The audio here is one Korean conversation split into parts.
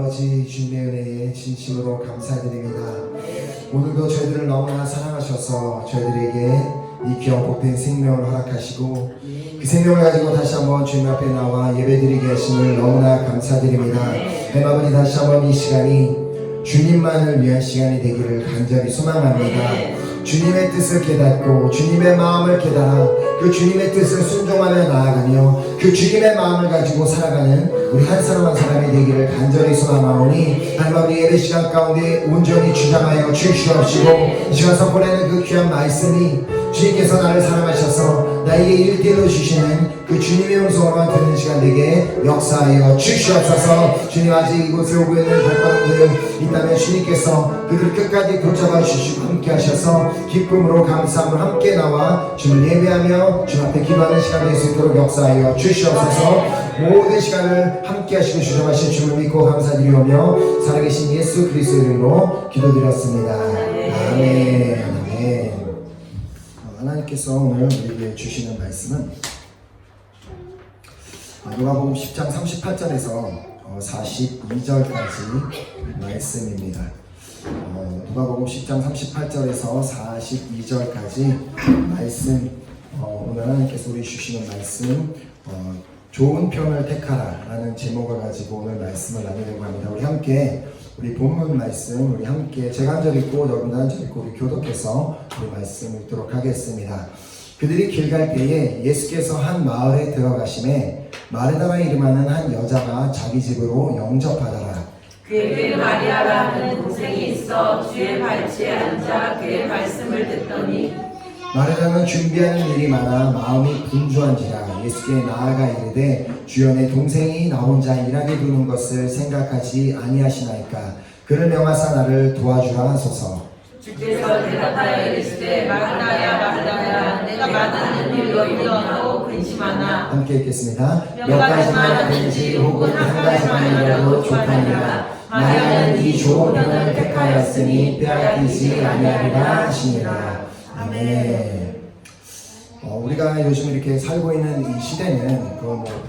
아버지 주님의 은혜에 진심으로 감사드립니다. 오늘도 저희들을 너무나 사랑하셔서 저희들에게 이 귀한 복된 생명을 허락하시고 그 생명을 가지고 다시 한번 주님 앞에 나와 예배드리게 하심을 너무나 감사드립니다. 하나님 아버지, 다시 한번 이 시간이 주님만을 위한 시간이 되기를 간절히 소망합니다. 주님의 뜻을 깨닫고 주님의 마음을 깨달아 그 주님의 뜻을 순종하며 나아가며 그 주님의 마음을 가지고 살아가는 우리 한 사람 한 사람이 되기를 간절히 소망하오니 하나님 아버지, 예배 시간 가운데 온전히 주장하여 주시옵시고 이 시간 선포되는 그 귀한 말씀이 주님께서 나를 사랑하셔서 나에게 일대로 주시는 그 주님의 음성으로만 듣는 시간 되게 역사하여 주시옵소서. 주님, 아직 이곳에 오고 있는 발걸음들 있다면 주님께서 그들을 끝까지 붙잡아 주시고 함께 하셔서 기쁨으로 감사함으로 함께 나와 주를 예배하며 주 앞에 기도하는 시간 될 수 있도록 역사하여 주시옵소서. 모든 시간을 함께 하시고 주장하신 주를 믿고 감사드리오며 살아계신 예수 그리스도 이름으로 기도드렸습니다. 아멘. 아멘. 하나님께서 오늘 우리에게 주시는 말씀은 누가복음 10장 38절에서 42절까지 말씀입니다. 누가복음 10장 38절에서 42절까지 말씀, 오늘 하나님께서 우리 주시는 말씀, 좋은 편을 택하라 라는 제목을 가지고 오늘 말씀을 나누려고 합니다. 우리 함께 우리 본문 말씀 우리 함께 제가 한 절 읽고 여러분도 한 절 읽고 우리 교독해서 우리 말씀 읽도록 하겠습니다. 그들이 길 갈 때에 예수께서 한 마을에 들어가심에 마르다라 이름하는 한 여자가 자기 집으로 영접하더라. 그에게 마리아라 하는 동생이 있어 주의 발치에 앉아 그의 말씀을 듣더니 마르다는 준비하는 일이 많아 마음이 분주한지라 예수께 나아가 이르되 주여, 내 동생이 나 혼자 일하게 두는 것을 생각하지 아니하시나이까. 그를 명하사 나를 도와주라 하소서. 주께서 대답하여 이르시되 마르다야 마르다야, 내가 많은 일로 염려하고 근심하나. 함께 읽겠습니다. 몇 가지만 하든지 혹은 한 가지만이라도 좋다니라. 마리아는 이 좋은 편을 택하였으니 빼앗기지 아니하리라 하시니라. 아멘. 우리가 요즘 이렇게 살고 있는 이 시대는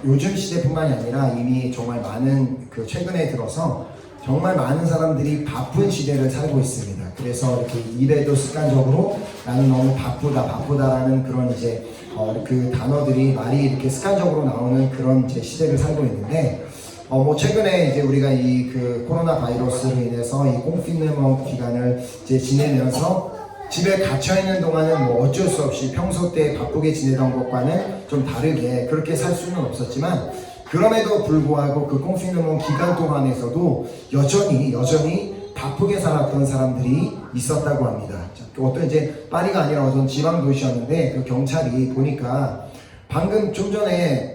요즘 시대뿐만이 아니라 이미 정말 많은 최근에 들어서 정말 많은 사람들이 바쁜 시대를 살고 있습니다. 그래서 이렇게 입에도 습관적으로 나는 너무 바쁘다라는 그런 그 단어들이 말이 이렇게 습관적으로 나오는 그런 시대를 살고 있는데, 최근에 우리가 이 코로나 바이러스로 인해서 이 꽁피네먼 기간을 지내면서 집에 갇혀있는 동안은 어쩔 수 없이 평소 때 바쁘게 지내던 것과는 좀 다르게 그렇게 살 수는 없었지만, 그럼에도 불구하고 그 꽁피네먼 기간 동안에서도 여전히 바쁘게 살았던 사람들이 있었다고 합니다. 어떤 파리가 아니라 어떤 지방 도시였는데 그 경찰이 보니까 방금 좀 전에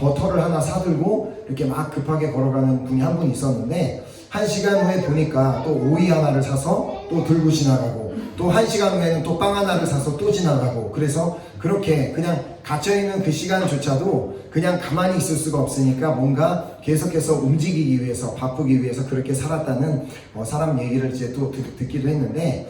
버터를 하나 사들고 이렇게 막 급하게 걸어가는 분이 한 분 있었는데, 1시간 후에 보니까 또 오이 하나를 사서 또 들고 지나가고, 또 1시간 후에는 또 빵 하나를 사서 또 지나가고, 그래서 그렇게 그냥 갇혀있는 그 시간조차도 그냥 가만히 있을 수가 없으니까 뭔가 계속해서 움직이기 위해서, 바쁘기 위해서 그렇게 살았다는 사람 얘기를 또 듣기도 했는데,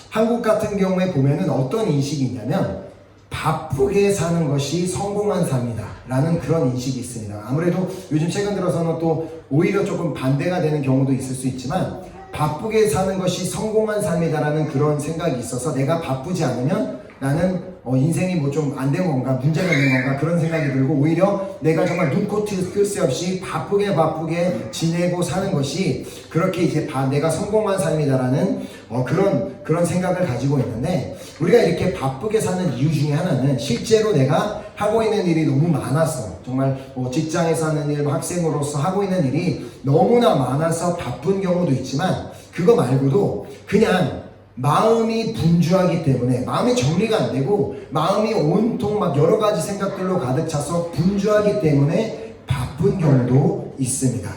한국 같은 경우에 보면은 어떤 인식이 있냐면 바쁘게 사는 것이 성공한 삶이다 라는 그런 인식이 있습니다. 아무래도 요즘 최근 들어서는 또 오히려 조금 반대가 되는 경우도 있을 수 있지만, 바쁘게 사는 것이 성공한 삶이다라는 그런 생각이 있어서 내가 바쁘지 않으면 나는 인생이 좀 안 된 건가, 문제가 있는 건가, 그런 생각이 들고, 오히려 내가 정말 눈코 뜰 새 없이 바쁘게 지내고 사는 것이 그렇게 내가 성공한 삶이다라는 그런 생각을 가지고 있는데, 우리가 이렇게 바쁘게 사는 이유 중에 하나는 실제로 내가 하고 있는 일이 너무 많아서, 정말 직장에서 하는 일, 학생으로서 하고 있는 일이 너무나 많아서 바쁜 경우도 있지만, 그거 말고도 그냥 마음이 분주하기 때문에, 마음이 정리가 안 되고 마음이 온통 여러 가지 생각들로 가득 차서 분주하기 때문에 바쁜 경우도 있습니다.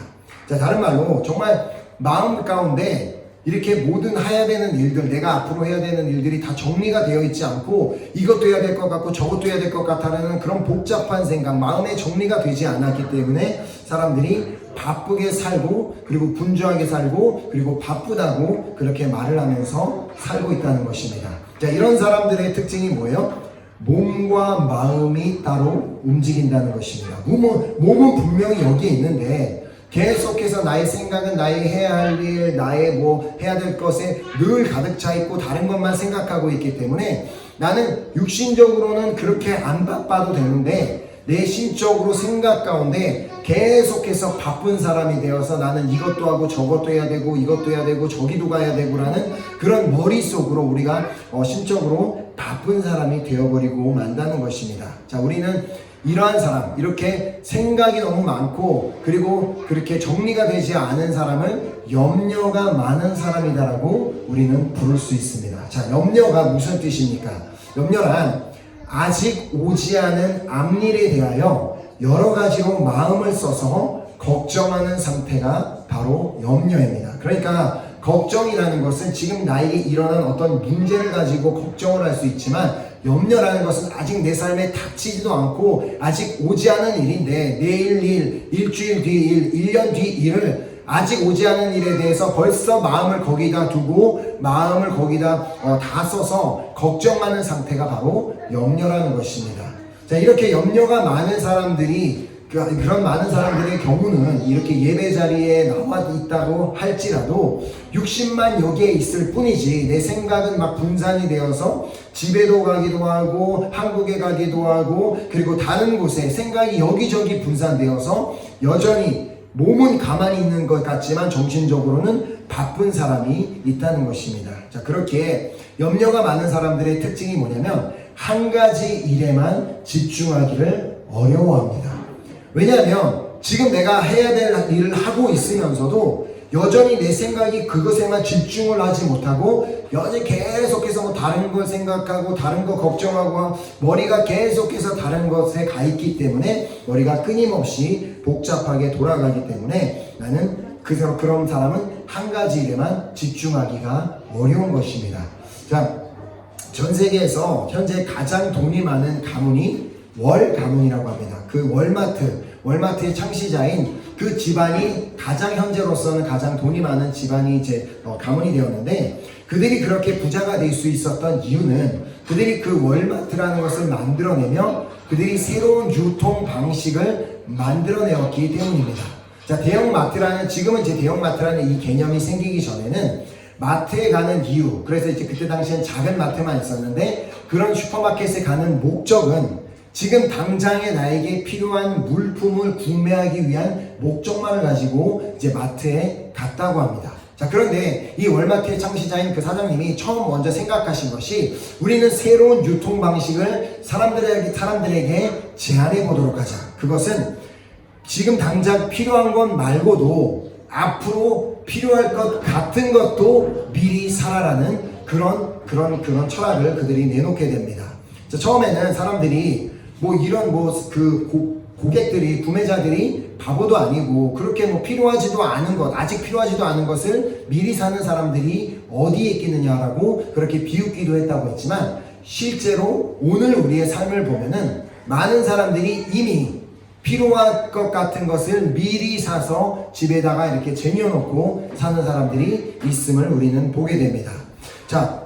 자, 다른 말로 정말 마음 가운데 이렇게 모든 해야 되는 일들, 내가 앞으로 해야 되는 일들이 다 정리가 되어 있지 않고 이것도 해야 될 것 같고 저것도 해야 될 것 같다는 그런 복잡한 생각, 마음의 정리가 되지 않았기 때문에 사람들이 바쁘게 살고, 그리고 분주하게 살고, 그리고 바쁘다고 그렇게 말을 하면서 살고 있다는 것입니다. 자, 이런 사람들의 특징이 뭐예요? 몸과 마음이 따로 움직인다는 것입니다. 몸은 분명히 여기에 있는데 계속해서 나의 생각은 나의 해야 할 일, 나의 뭐 해야 될 것에 늘 가득 차 있고 다른 것만 생각하고 있기 때문에 나는 육신적으로는 그렇게 안 바빠도 되는데 내 심적으로 생각 가운데 계속해서 바쁜 사람이 되어서 나는 이것도 하고 저것도 해야 되고 이것도 해야 되고 저기도 가야 되고라는 그런 머릿속으로 우리가 심적으로 바쁜 사람이 되어버리고 만다는 것입니다. 자, 우리는 이러한 사람, 이렇게 생각이 너무 많고 그리고 그렇게 정리가 되지 않은 사람을 염려가 많은 사람이다라고 우리는 부를 수 있습니다. 자, 염려가 무슨 뜻입니까? 염려란 아직 오지 않은 앞일에 대하여 여러 가지로 마음을 써서 걱정하는 상태가 바로 염려입니다. 그러니까 걱정이라는 것은 지금 나에게 일어난 어떤 문제를 가지고 걱정을 할 수 있지만 염려라는 것은 아직 내 삶에 닥치지도 않고 아직 오지 않은 일인데 내일 일, 일주일 뒤 일, 1년 뒤 일을 아직 오지 않은 일에 대해서 벌써 마음을 거기다 두고 마음을 거기다 다 써서 걱정하는 상태가 바로 염려라는 것입니다. 자, 이렇게 염려가 많은 사람들이 그런 많은 사람들의 경우는 이렇게 예배 자리에 나와 있다고 할지라도 60만 여기에 있을 뿐이지 내 생각은 막 분산이 되어서 집에도 가기도 하고 한국에 가기도 하고 그리고 다른 곳에 생각이 여기저기 분산되어서 여전히 몸은 가만히 있는 것 같지만 정신적으로는 바쁜 사람이 있다는 것입니다. 자, 그렇게 염려가 많은 사람들의 특징이 뭐냐면 한 가지 일에만 집중하기를 어려워합니다. 왜냐하면 지금 내가 해야 될 일을 하고 있으면서도 여전히 내 생각이 그것에만 집중을 하지 못하고 여전히 계속해서 뭐 다른 걸 생각하고 다른 거 걱정하고 머리가 계속해서 다른 것에 가 있기 때문에 머리가 끊임없이 복잡하게 돌아가기 때문에 나는 그런 사람은 한 가지 일에만 집중하기가 어려운 것입니다. 자, 전 세계에서 현재 가장 돈이 많은 가문이 월 가문이라고 합니다. 그 월마트의 창시자인 그 집안이 가장 현재로서는 가장 돈이 많은 집안이 이제 가문이 되었는데 그들이 그렇게 부자가 될 수 있었던 이유는 그들이 그 월마트라는 것을 만들어내며 그들이 새로운 유통 방식을 만들어내었기 때문입니다. 자, 대형마트라는 지금은 이제 대형마트라는 이 개념이 생기기 전에는 마트에 가는 이유, 그래서 이제 그때 당시엔 작은 마트만 있었는데 그런 슈퍼마켓에 가는 목적은 지금 당장에 나에게 필요한 물품을 구매하기 위한 목적만을 가지고 이제 마트에 갔다고 합니다. 자, 그런데 이 월마트의 창시자인 그 사장님이 처음 먼저 생각하신 것이 우리는 새로운 유통 방식을 사람들에게 제안해 보도록 하자. 그것은 지금 당장 필요한 것 말고도 앞으로 필요할 것 같은 것도 미리 사라라는 그런 철학을 그들이 내놓게 됩니다. 자, 처음에는 사람들이 고객들이, 구매자들이 바보도 아니고 그렇게 필요하지도 않은 것, 아직 필요하지도 않은 것을 미리 사는 사람들이 어디에 있겠느냐라고 그렇게 비웃기도 했다고 했지만 실제로 오늘 우리의 삶을 보면은 많은 사람들이 이미 필요할 것 같은 것을 미리 사서 집에다가 이렇게 쟁여놓고 사는 사람들이 있음을 우리는 보게 됩니다. 자,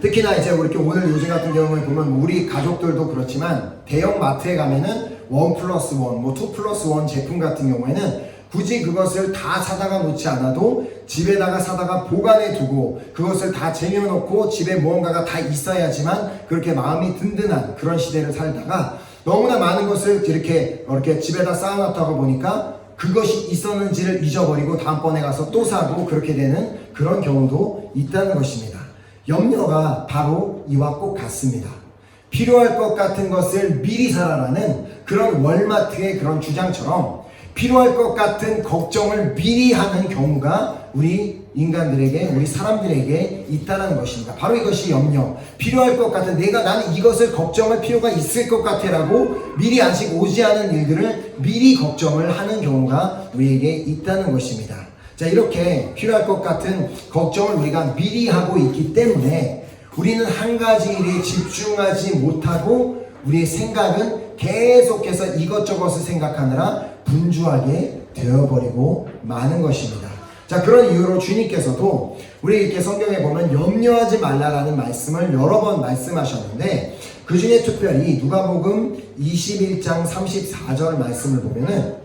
특히나 이제 이렇게 오늘 요즘 같은 경우에 보면 우리 가족들도 그렇지만 대형 마트에 가면은 1+1, 2+1 제품 같은 경우에는 굳이 그것을 다 사다가 놓지 않아도 집에다가 사다가 보관해 두고 그것을 다 쟁여놓고 집에 무언가가 다 있어야지만 그렇게 마음이 든든한 그런 시대를 살다가 너무나 많은 것을 이렇게 집에다 쌓아놨다가 보니까 그것이 있었는지를 잊어버리고 다음번에 가서 또 사고 그렇게 되는 그런 경우도 있다는 것입니다. 염려가 바로 이와 꼭 같습니다. 필요할 것 같은 것을 미리 사라라는 그런 월마트의 그런 주장처럼 필요할 것 같은 걱정을 미리 하는 경우가 우리 인간들에게, 우리 사람들에게 있다는 것입니다. 바로 이것이 염려. 필요할 것 같은, 나는 이것을 걱정할 필요가 있을 것 같아라고 미리 아직 오지 않은 일들을 미리 걱정을 하는 경우가 우리에게 있다는 것입니다. 자, 이렇게 필요할 것 같은 걱정을 우리가 미리 하고 있기 때문에 우리는 한 가지 일에 집중하지 못하고 우리의 생각은 계속해서 이것저것을 생각하느라 분주하게 되어버리고 마는 것입니다. 자, 그런 이유로 주님께서도 우리 이렇게 성경에 보면 염려하지 말라라는 말씀을 여러 번 말씀하셨는데 그 중에 특별히 누가복음 21장 34절 말씀을 보면은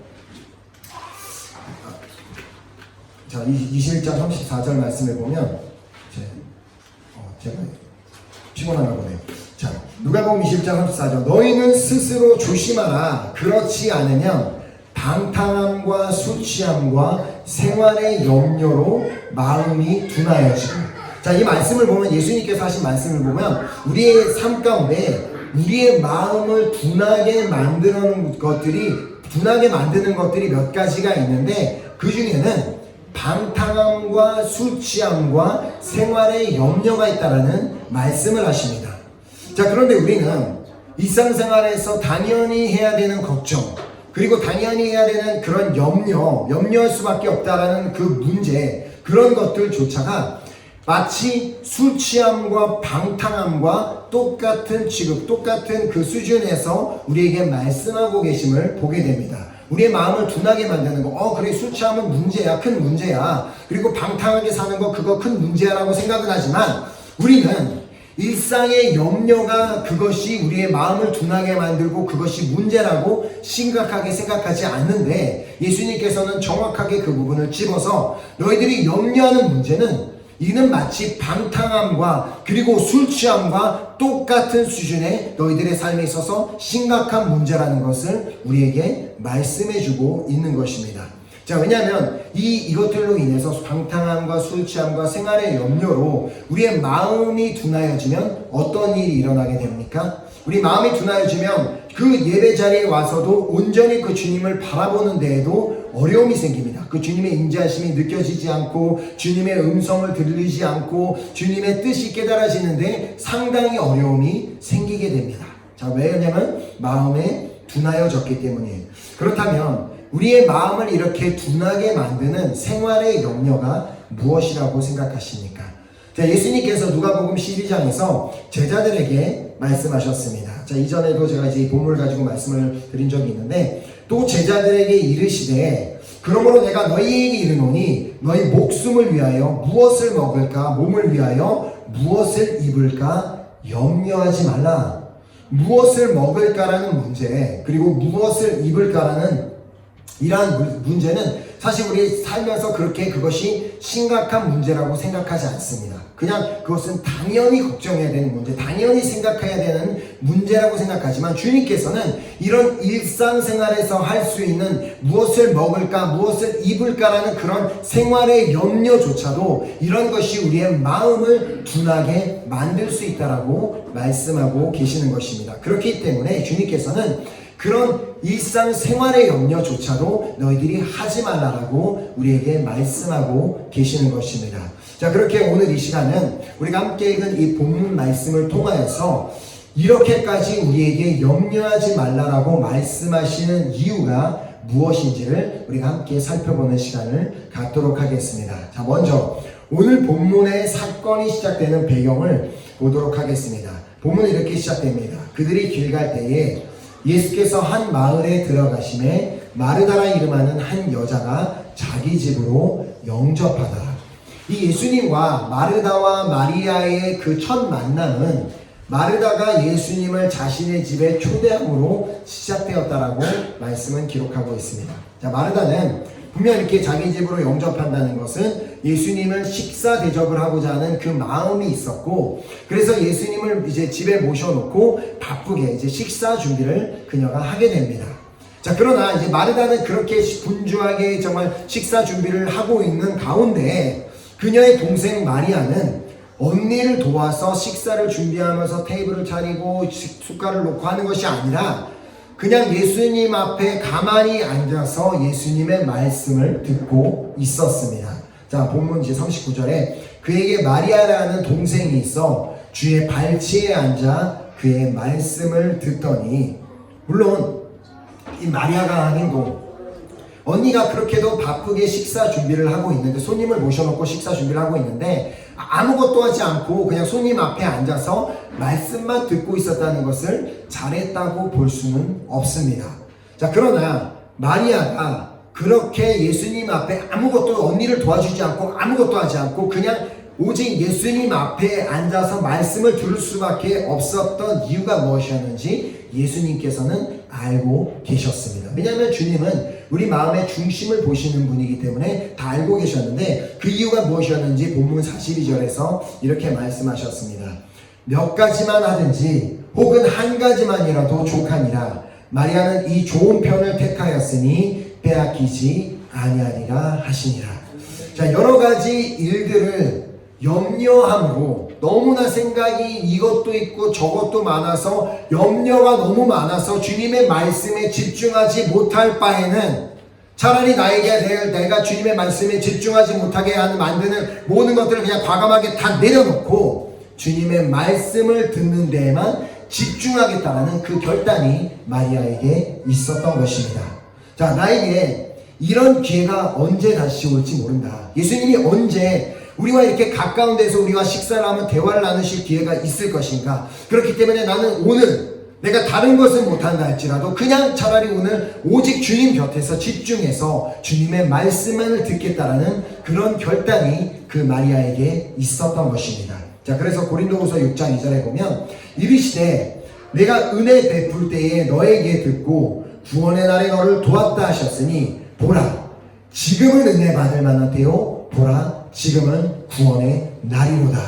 자, 21장 34절 말씀을 보면 제가 피곤한가 보네. 자, 누가복음 21장 34절 너희는 스스로 조심하라. 그렇지 않으면 방탕함과 술 취함과 생활의 염려로 마음이 둔하여지고. 자, 이 말씀을 보면 예수님께서 하신 말씀을 보면 우리의 삶 가운데 우리의 마음을 둔하게 만드는 것들이 몇 가지가 있는데 그 중에는 방탕함과 술 취함과 생활의 염려가 있다라는 말씀을 하십니다. 자, 그런데 우리는 일상생활에서 당연히 해야 되는 걱정, 그리고 당연히 해야 되는 그런 염려할 수밖에 없다라는 그 문제, 그런 것들조차가 마치 술 취함과 방탕함과 똑같은 취급, 똑같은 그 수준에서 우리에게 말씀하고 계심을 보게 됩니다. 우리의 마음을 둔하게 만드는 거, 그래, 술 취함은 문제야, 큰 문제야. 그리고 방탕하게 사는 거, 그거 큰 문제야라고 생각은 하지만 우리는 일상의 염려가 그것이 우리의 마음을 둔하게 만들고 그것이 문제라고 심각하게 생각하지 않는데, 예수님께서는 정확하게 그 부분을 집어서 너희들이 염려하는 문제는 이는 마치 방탕함과 그리고 술 취함과 똑같은 수준의 너희들의 삶에 있어서 심각한 문제라는 것을 우리에게 말씀해주고 있는 것입니다. 자, 왜냐하면 이것들로 인해서 방탕함과 술 취함과 생활의 염려로 우리의 마음이 둔하여지면 어떤 일이 일어나게 됩니까? 우리 마음이 둔하여지면 그 예배 자리에 와서도 온전히 그 주님을 바라보는 데에도 어려움이 생깁니다. 그 주님의 인자하심이 느껴지지 않고 주님의 음성을 들리지 않고 주님의 뜻이 깨달아지는데 상당히 어려움이 생기게 됩니다. 자, 왜냐하면 마음에 둔하여졌기 때문이에요. 그렇다면 우리의 마음을 이렇게 둔하게 만드는 생활의 염려가 무엇이라고 생각하십니까? 자, 예수님께서 누가복음 12장에서 제자들에게 말씀하셨습니다. 자, 이전에도 제가 이제 이 본문을 가지고 말씀을 드린 적이 있는데, 또 제자들에게 이르시되 그러므로 내가 너희에게 이르노니 너희 목숨을 위하여 무엇을 먹을까, 몸을 위하여 무엇을 입을까 염려하지 말라. 무엇을 먹을까라는 문제, 그리고 무엇을 입을까라는 이러한 문제는 사실 우리 살면서 그렇게 그것이 심각한 문제라고 생각하지 않습니다. 그냥 그것은 당연히 걱정해야 되는 문제, 당연히 생각해야 되는 문제라고 생각하지만 주님께서는 이런 일상생활에서 할 수 있는 무엇을 먹을까, 무엇을 입을까라는 그런 생활의 염려조차도 이런 것이 우리의 마음을 둔하게 만들 수 있다라고 말씀하고 계시는 것입니다. 그렇기 때문에 주님께서는 그런 일상생활의 염려조차도 너희들이 하지 말라라고 우리에게 말씀하고 계시는 것입니다. 자, 그렇게 오늘 이 시간은 우리가 함께 읽은 이 본문 말씀을 통하여서 이렇게까지 우리에게 염려하지 말라라고 말씀하시는 이유가 무엇인지를 우리가 함께 살펴보는 시간을 갖도록 하겠습니다. 자, 먼저 오늘 본문의 사건이 시작되는 배경을 보도록 하겠습니다. 본문은 이렇게 시작됩니다. 그들이 길 갈 때에 예수께서 한 마을에 들어가심에 마르다라 이름하는 한 여자가 자기 집으로 영접하더라. 이 예수님과 마르다와 마리아의 그 첫 만남은 마르다가 예수님을 자신의 집에 초대함으로 시작되었다라고 말씀은 기록하고 있습니다. 자, 마르다는 분명 이렇게 자기 집으로 영접한다는 것은 예수님을 식사 대접을 하고자 하는 그 마음이 있었고, 그래서 예수님을 이제 집에 모셔놓고 바쁘게 이제 식사 준비를 그녀가 하게 됩니다. 자, 그러나 이제 마르다는 그렇게 분주하게 정말 식사 준비를 하고 있는 가운데 그녀의 동생 마리아는 언니를 도와서 식사를 준비하면서 테이블을 차리고 숟갈을 놓고 하는 것이 아니라 그냥 예수님 앞에 가만히 앉아서 예수님의 말씀을 듣고 있었습니다. 자, 본문 이제 39절에 그에게 마리아라는 동생이 있어 주의 발치에 앉아 그의 말씀을 듣더니, 물론 이 마리아가 아니고 언니가 그렇게도 바쁘게 식사 준비를 하고 있는데, 손님을 모셔놓고 식사 준비를 하고 있는데 아무것도 하지 않고 그냥 손님 앞에 앉아서 말씀만 듣고 있었다는 것을 잘했다고 볼 수는 없습니다. 자, 그러나 마리아가 그렇게 예수님 앞에 아무것도, 언니를 도와주지 않고 아무것도 하지 않고 그냥 오직 예수님 앞에 앉아서 말씀을 들을 수밖에 없었던 이유가 무엇이었는지 예수님께서는 알고 계셨습니다. 왜냐하면 주님은 우리 마음의 중심을 보시는 분이기 때문에 다 알고 계셨는데 그 이유가 무엇이었는지 본문 42절에서 이렇게 말씀하셨습니다. 몇 가지만 하든지 혹은 한 가지만이라도 족하니라. 마리아는 이 좋은 편을 택하였으니 빼앗기지 아니하리라 하시니라. 자, 여러 가지 일들을 염려함으로 너무나 생각이 이것도 있고 저것도 많아서 염려가 너무 많아서 주님의 말씀에 집중하지 못할 바에는 차라리 내가 주님의 말씀에 집중하지 못하게 하는 만드는 모든 것들을 그냥 과감하게 다 내려놓고 주님의 말씀을 듣는 데에만 집중하겠다라는 그 결단이 마리아에게 있었던 것입니다. 자, 나에게 이런 기회가 언제 다시 올지 모른다. 예수님이 언제 우리와 이렇게 가까운 데서 우리와 식사를 하면 대화를 나누실 기회가 있을 것인가. 그렇기 때문에 나는 오늘 내가 다른 것은 못한다 할지라도 그냥 차라리 오늘 오직 주님 곁에서 집중해서 주님의 말씀만을 듣겠다라는 그런 결단이 그 마리아에게 있었던 것입니다. 자, 그래서 고린도후서 6장 2절에 보면 이르시되 내가 은혜 베풀 때에 너에게 듣고 구원의 날에 너를 도왔다 하셨으니 보라 지금은 은혜 받을 만한 때요 보라 지금은 구원의 날이로다.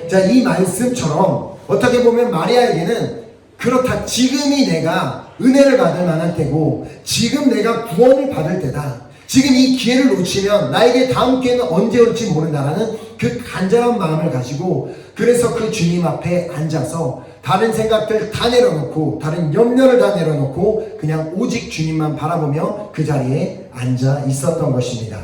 자, 이 말씀처럼 어떻게 보면 마리아에게는 그렇다, 지금이 내가 은혜를 받을 만한 때고 지금 내가 구원을 받을 때다. 지금 이 기회를 놓치면 나에게 다음 기회는 언제 올지 모른다라는 그 간절한 마음을 가지고 그래서 그 주님 앞에 앉아서 다른 생각들 다 내려놓고 다른 염려를 다 내려놓고 그냥 오직 주님만 바라보며 그 자리에 앉아 있었던 것입니다.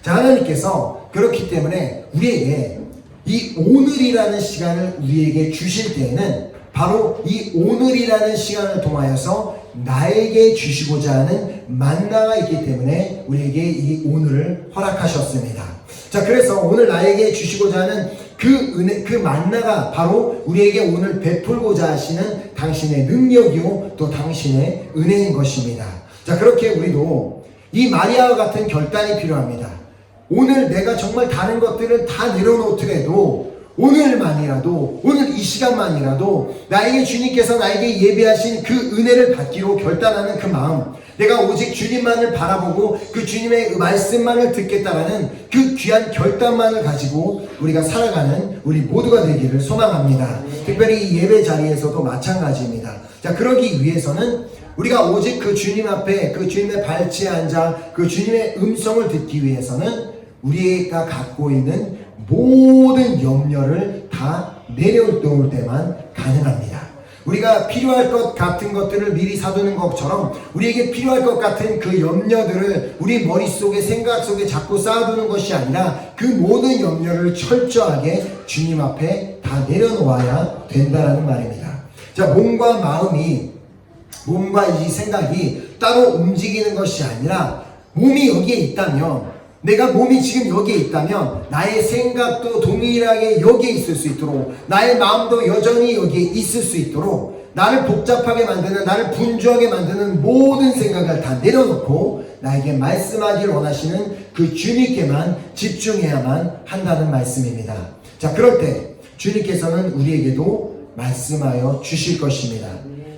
자, 하나님께서 그렇기 때문에 우리에게 이 오늘이라는 시간을 우리에게 주실 때에는 바로 이 오늘이라는 시간을 통하여서 나에게 주시고자 하는 만나가 있기 때문에 우리에게 이 오늘을 허락하셨습니다. 자, 그래서 오늘 나에게 주시고자 하는 그 은혜, 그 만나가 바로 우리에게 오늘 베풀고자 하시는 당신의 능력이요 또 당신의 은혜인 것입니다. 자, 그렇게 우리도 이 마리아와 같은 결단이 필요합니다. 오늘 내가 정말 다른 것들을 다 내려놓더라도 오늘만이라도 오늘 이 시간만이라도 나에게 주님께서 나에게 예배하신 그 은혜를 받기로 결단하는 그 마음, 내가 오직 주님만을 바라보고 그 주님의 말씀만을 듣겠다라는 그 귀한 결단만을 가지고 우리가 살아가는 우리 모두가 되기를 소망합니다. 특별히 이 예배 자리에서도 마찬가지입니다. 자, 그러기 위해서는 우리가 오직 그 주님 앞에 그 주님의 발치에 앉아 그 주님의 음성을 듣기 위해서는 우리가 갖고 있는 모든 염려를 다 내려놓을 때만 가능합니다. 우리가 필요할 것 같은 것들을 미리 사두는 것처럼 우리에게 필요할 것 같은 그 염려들을 우리 머릿속에 생각 속에 자꾸 쌓아두는 것이 아니라 그 모든 염려를 철저하게 주님 앞에 다 내려놓아야 된다는 말입니다. 자, 몸과 이 생각이 따로 움직이는 것이 아니라 몸이 여기에 있다면 내가 몸이 지금 여기에 있다면 나의 생각도 동일하게 여기에 있을 수 있도록 나의 마음도 여전히 여기에 있을 수 있도록 나를 복잡하게 만드는 나를 분주하게 만드는 모든 생각을 다 내려놓고 나에게 말씀하기를 원하시는 그 주님께만 집중해야만 한다는 말씀입니다. 자, 그럴 때 주님께서는 우리에게도 말씀하여 주실 것입니다.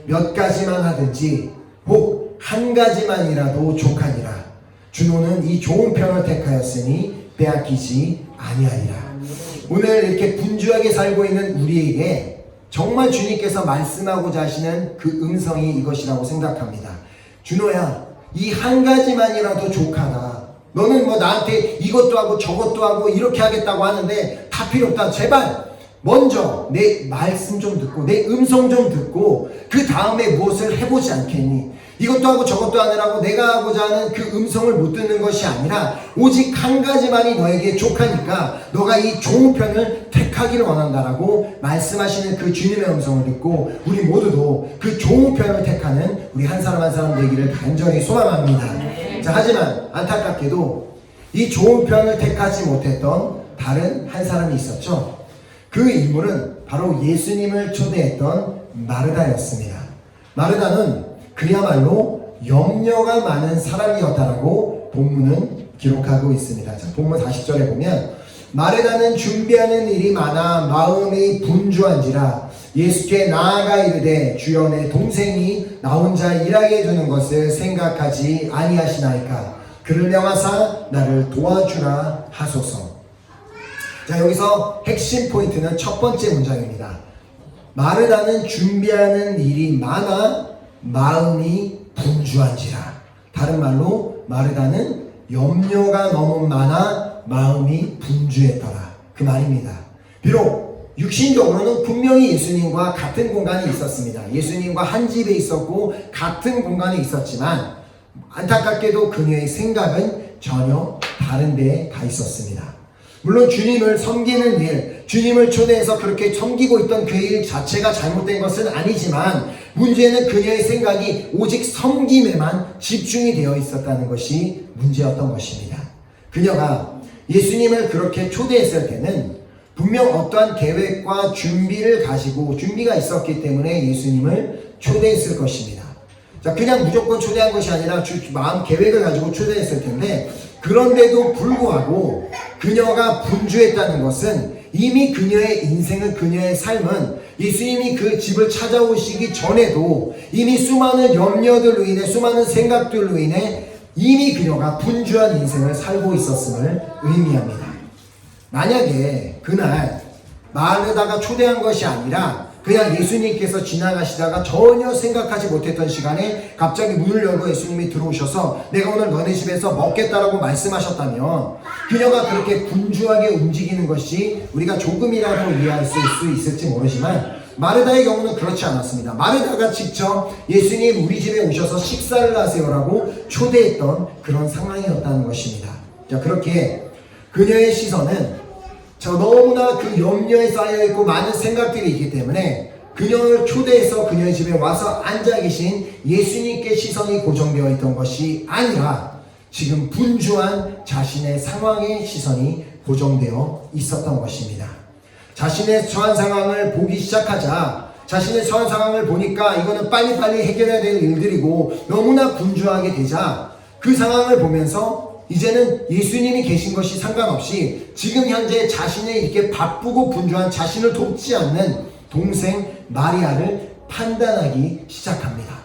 몇 가지만 하든지 혹 한 가지만이라도 족하니라. 주노는 이 좋은 편을 택하였으니 빼앗기지 아니하리라. 오늘 이렇게 분주하게 살고 있는 우리에게 정말 주님께서 말씀하고자 하시는 그 음성이 이것이라고 생각합니다. 준호야, 이 한 가지만이라도 족하다. 너는 뭐 나한테 이것도 하고 저것도 하고 이렇게 하겠다고 하는데 다 필요 없다. 제발 먼저 내 말씀 좀 듣고 내 음성 좀 듣고 그 다음에 무엇을 해보지 않겠니? 이것도 하고 저것도 하느라고 내가 하고자 하는 그 음성을 못 듣는 것이 아니라 오직 한 가지만이 너에게 족하니까 너가 이 좋은 편을 택하기를 원한다라고 말씀하시는 그 주님의 음성을 듣고 우리 모두도 그 좋은 편을 택하는 우리 한 사람 한 사람 되기를 간절히 소망합니다. 자, 하지만 안타깝게도 이 좋은 편을 택하지 못했던 다른 한 사람이 있었죠. 그 인물은 바로 예수님을 초대했던 마르다였습니다. 마르다는 그야말로 염려가 많은 사람이었다라고 본문은 기록하고 있습니다. 자, 본문 40절에 보면 마르다는 준비하는 일이 많아 마음이 분주한지라 예수께 나아가 이르되 주여 내 동생이 나 혼자 일하게 두는 것을 생각하지 아니하시나이까. 그를 명하사 나를 도와주라 하소서. 자, 여기서 핵심 포인트는 첫 번째 문장입니다. 마르다는 준비하는 일이 많아 마음이 분주한지라. 다른 말로 마르다는 염려가 너무 많아 마음이 분주했더라, 그 말입니다. 비록 육신적으로는 분명히 예수님과 같은 공간에 있었습니다. 예수님과 한 집에 있었고 같은 공간에 있었지만 안타깝게도 그녀의 생각은 전혀 다른 데에 가 있었습니다. 물론 주님을 섬기는 일, 주님을 초대해서 그렇게 섬기고 있던 그 일 자체가 잘못된 것은 아니지만 문제는 그녀의 생각이 오직 섬김에만 집중이 되어 있었다는 것이 문제였던 것입니다. 그녀가 예수님을 그렇게 초대했을 때는 분명 어떠한 계획과 준비가 있었기 때문에 예수님을 초대했을 것입니다. 자, 그냥 무조건 초대한 것이 아니라 마음 계획을 가지고 초대했을 텐데, 그런데도 불구하고 그녀가 분주했다는 것은 이미 그녀의 인생은, 그녀의 삶은 예수님이 그 집을 찾아오시기 전에도 이미 수많은 염려들로 인해, 수많은 생각들로 인해 이미 그녀가 분주한 인생을 살고 있었음을 의미합니다. 만약에 그날 마르다가 초대한 것이 아니라 그냥 예수님께서 지나가시다가 전혀 생각하지 못했던 시간에 갑자기 문을 열고 예수님이 들어오셔서 내가 오늘 너네 집에서 먹겠다라고 말씀하셨다면 그녀가 그렇게 분주하게 움직이는 것이 우리가 조금이라도 이해할 수 있을지 모르지만 마르다의 경우는 그렇지 않았습니다. 마르다가 직접 예수님 우리 집에 오셔서 식사를 하세요라고 초대했던 그런 상황이었다는 것입니다. 자, 그렇게 그녀의 시선은 너무나 그 염려에 쌓여있고 많은 생각들이 있기 때문에 그녀를 초대해서 그녀의 집에 와서 앉아 계신 예수님께 시선이 고정되어 있던 것이 아니라 지금 분주한 자신의 상황에 시선이 고정되어 있었던 것입니다. 자신의 처한 상황을 보기 시작하자 자신의 처한 상황을 보니까 이거는 빨리빨리 해결해야 될 일들이고 너무나 분주하게 되자 그 상황을 보면서 이제는 예수님이 계신 것이 상관없이 지금 현재 자신의 이렇게 바쁘고 분주한 자신을 돕지 않는 동생 마리아를 판단하기 시작합니다.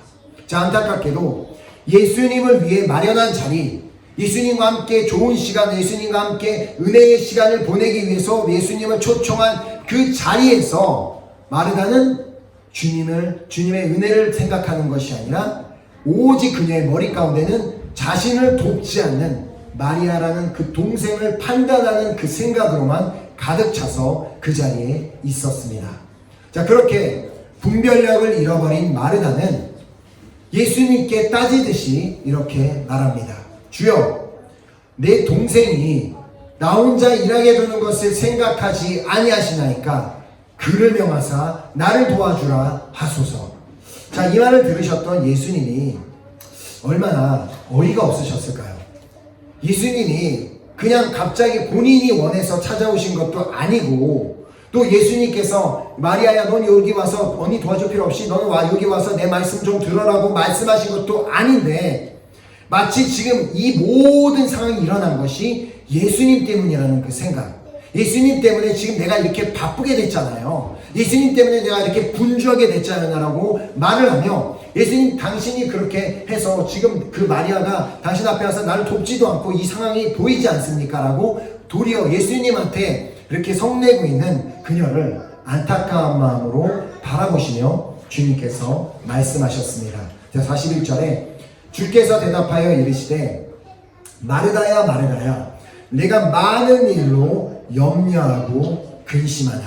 자, 안타깝게도 예수님을 위해 마련한 자리, 예수님과 함께 좋은 시간, 예수님과 함께 은혜의 시간을 보내기 위해서 예수님을 초청한 그 자리에서 마르다는 주님의 은혜를 생각하는 것이 아니라 오직 그녀의 머리 가운데는 자신을 돕지 않는 마리아라는 그 동생을 판단하는 그 생각으로만 가득 차서 그 자리에 있었습니다. 자, 그렇게 분별력을 잃어버린 마르다는 예수님께 따지듯이 이렇게 말합니다. 주여, 내 동생이 나 혼자 일하게 두는 것을 생각하지 아니하시나이까 그를 명하사 나를 도와주라 하소서. 자, 이 말을 들으셨던 예수님이 얼마나 어이가 없으셨을까요? 예수님이 그냥 갑자기 본인이 원해서 찾아오신 것도 아니고 또 예수님께서 마리아야 넌 여기 와서 언니 도와줄 필요 없이 너는 여기 와서 내 말씀 좀 들어라고 말씀하신 것도 아닌데 마치 지금 이 모든 상황이 일어난 것이 예수님 때문이라는 그 생각, 예수님 때문에 지금 내가 이렇게 바쁘게 됐잖아요, 예수님 때문에 내가 이렇게 분주하게 됐잖아요 라고 말을 하며 예수님 당신이 그렇게 해서 지금 그 마리아가 당신 앞에 와서 나를 돕지도 않고 이 상황이 보이지 않습니까? 라고 도리어 예수님한테 이렇게 성내고 있는 그녀를 안타까운 마음으로 바라보시며 주님께서 말씀하셨습니다. 41절에 주께서 대답하여 이르시되 마르다야 마르다야 내가 많은 일로 염려하고 근심하나.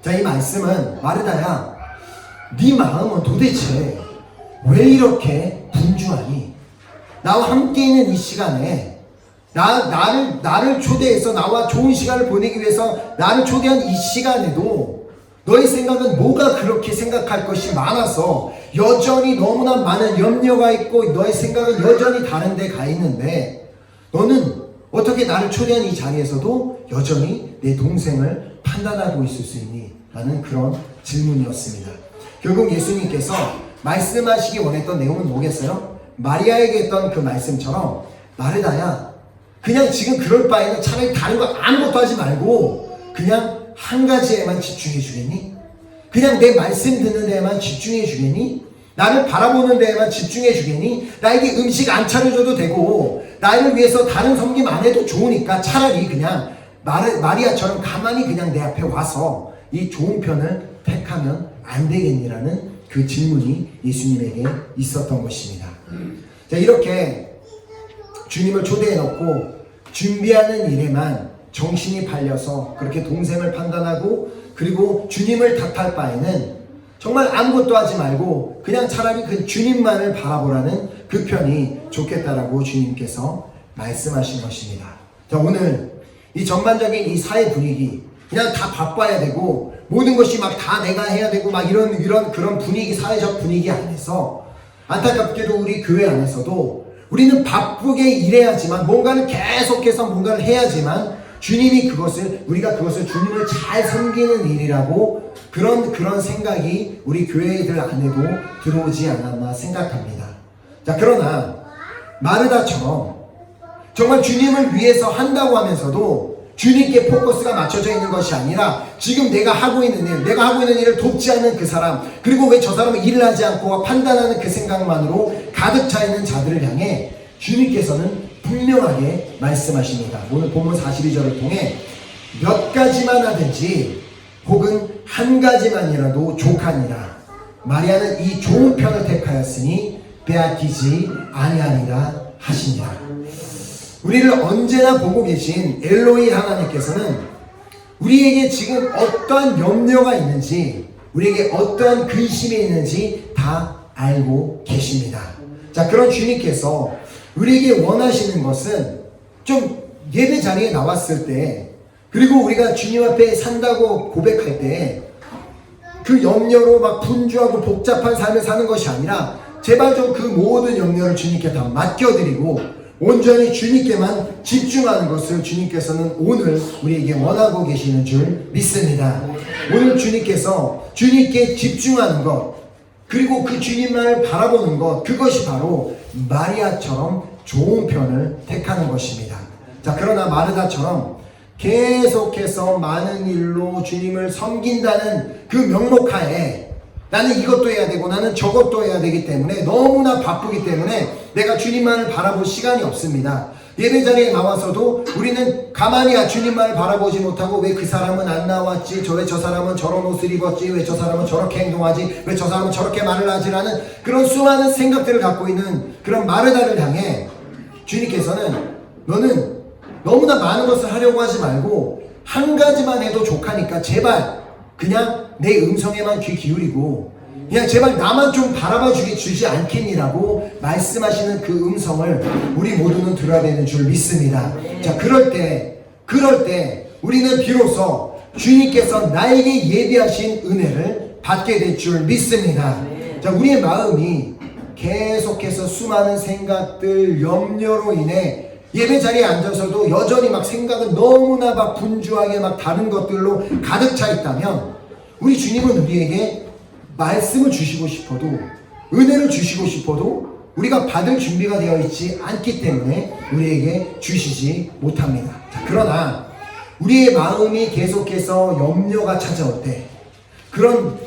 자, 이 말씀은 마르다야 네 마음은 도대체 왜 이렇게 분주하니? 나와 함께 있는 이 시간에 나를 초대해서 나와 좋은 시간을 보내기 위해서 나를 초대한 이 시간에도 너의 생각은 뭐가 그렇게 생각할 것이 많아서 여전히 너무나 많은 염려가 있고 너의 생각은 여전히 다른 데 가 있는데 너는 어떻게 나를 초대한 이 자리에서도 여전히 내 동생을 판단하고 있을 수 있니? 라는 그런 질문이었습니다. 결국 예수님께서 말씀하시기 원했던 내용은 뭐겠어요? 마리아에게 했던 그 말씀처럼 마르다야 그냥 지금 그럴 바에는 차라리 다른 거 아무것도 하지 말고 그냥 한 가지에만 집중해 주겠니? 그냥 내 말씀 듣는 데에만 집중해 주겠니? 나를 바라보는 데에만 집중해 주겠니? 나에게 음식 안 차려줘도 되고 나를 위해서 다른 섬김 안 해도 좋으니까 차라리 그냥 마리아처럼 가만히 그냥 내 앞에 와서 이 좋은 편을 택하면 안 되겠니라는 그 질문이 예수님에게 있었던 것입니다. 자, 이렇게 주님을 초대해 놓고 준비하는 일에만 정신이 팔려서 그렇게 동생을 판단하고 그리고 주님을 탓할 바에는 정말 아무것도 하지 말고 그냥 차라리 그 주님만을 바라보라는 그 편이 좋겠다라고 주님께서 말씀하신 것입니다. 자, 오늘 이 전반적인 이 사회 분위기 그냥 다 바빠야 되고 모든 것이 막 다 내가 해야 되고 막 이런 그런 분위기, 사회적 분위기 안에서 안타깝게도 우리 교회 안에서도 우리는 바쁘게 일해야지만 뭔가를 계속해서 뭔가를 해야지만 주님이 우리가 그것을 주님을 잘 섬기는 일이라고 그런 생각이 우리 교회들 안에도 들어오지 않았나 생각합니다. 자, 그러나 마르다처럼 정말 주님을 위해서 한다고 하면서도 주님께 포커스가 맞춰져 있는 것이 아니라 지금 내가 하고 있는 일을 돕지 않는 그 사람, 그리고 왜 저 사람은 일을 하지 않고 판단하는 그 생각만으로 가득 차 있는 자들을 향해 주님께서는 분명하게 말씀하십니다. 오늘 본문 42절을 통해 몇 가지만 하든지 혹은 한 가지만이라도 족하니라. 마리아는 이 좋은 편을 택하였으니 빼앗기지 아니하니라 하시니라. 우리를 언제나 보고 계신 엘로이 하나님께서는 우리에게 지금 어떠한 염려가 있는지, 우리에게 어떠한 근심이 있는지 다 알고 계십니다. 자, 그런 주님께서 우리에게 원하시는 것은 좀 예배 자리에 나왔을 때, 그리고 우리가 주님 앞에 산다고 고백할 때 그 염려로 막 분주하고 복잡한 삶을 사는 것이 아니라 제발 좀 그 모든 염려를 주님께 다 맡겨드리고 온전히 주님께만 집중하는 것을 주님께서는 오늘 우리에게 원하고 계시는 줄 믿습니다. 오늘 주님께서 주님께 집중하는 것, 그리고 그 주님만을 바라보는 것, 그것이 바로 마리아처럼 좋은 편을 택하는 것입니다. 자, 그러나 마르다처럼 계속해서 많은 일로 주님을 섬긴다는 그 명목하에 나는 이것도 해야 되고 나는 저것도 해야 되기 때문에 너무나 바쁘기 때문에 내가 주님만을 바라볼 시간이 없습니다. 예배 자리에 나와서도 우리는 가만히 주님만을 바라보지 못하고 왜 그 사람은 안 나왔지, 왜 저 사람은 저런 옷을 입었지, 왜 저 사람은 저렇게 행동하지, 왜 저 사람은 저렇게 말을 하지라는 그런 수많은 생각들을 갖고 있는 그런 마르다를 향해 주님께서는 너는 너무나 많은 것을 하려고 하지 말고 한 가지만 해도 족하니까 제발 그냥 내 음성에만 귀 기울이고 그냥 제발 나만 좀 바라봐 주지 않겠니라고 말씀하시는 그 음성을 우리 모두는 들어야 되는 줄 믿습니다. 자, 그럴 때 우리는 비로소 주님께서 나에게 예비하신 은혜를 받게 될 줄 믿습니다. 자, 우리의 마음이 계속해서 수많은 생각들, 염려로 인해 예배 자리에 앉아서도 여전히 막 생각은 너무나 막 분주하게 막 다른 것들로 가득 차 있다면 우리 주님은 우리에게 말씀을 주시고 싶어도, 은혜를 주시고 싶어도 우리가 받을 준비가 되어 있지 않기 때문에 우리에게 주시지 못합니다. 자, 그러나 우리의 마음이 계속해서 염려가 찾아올 때, 그런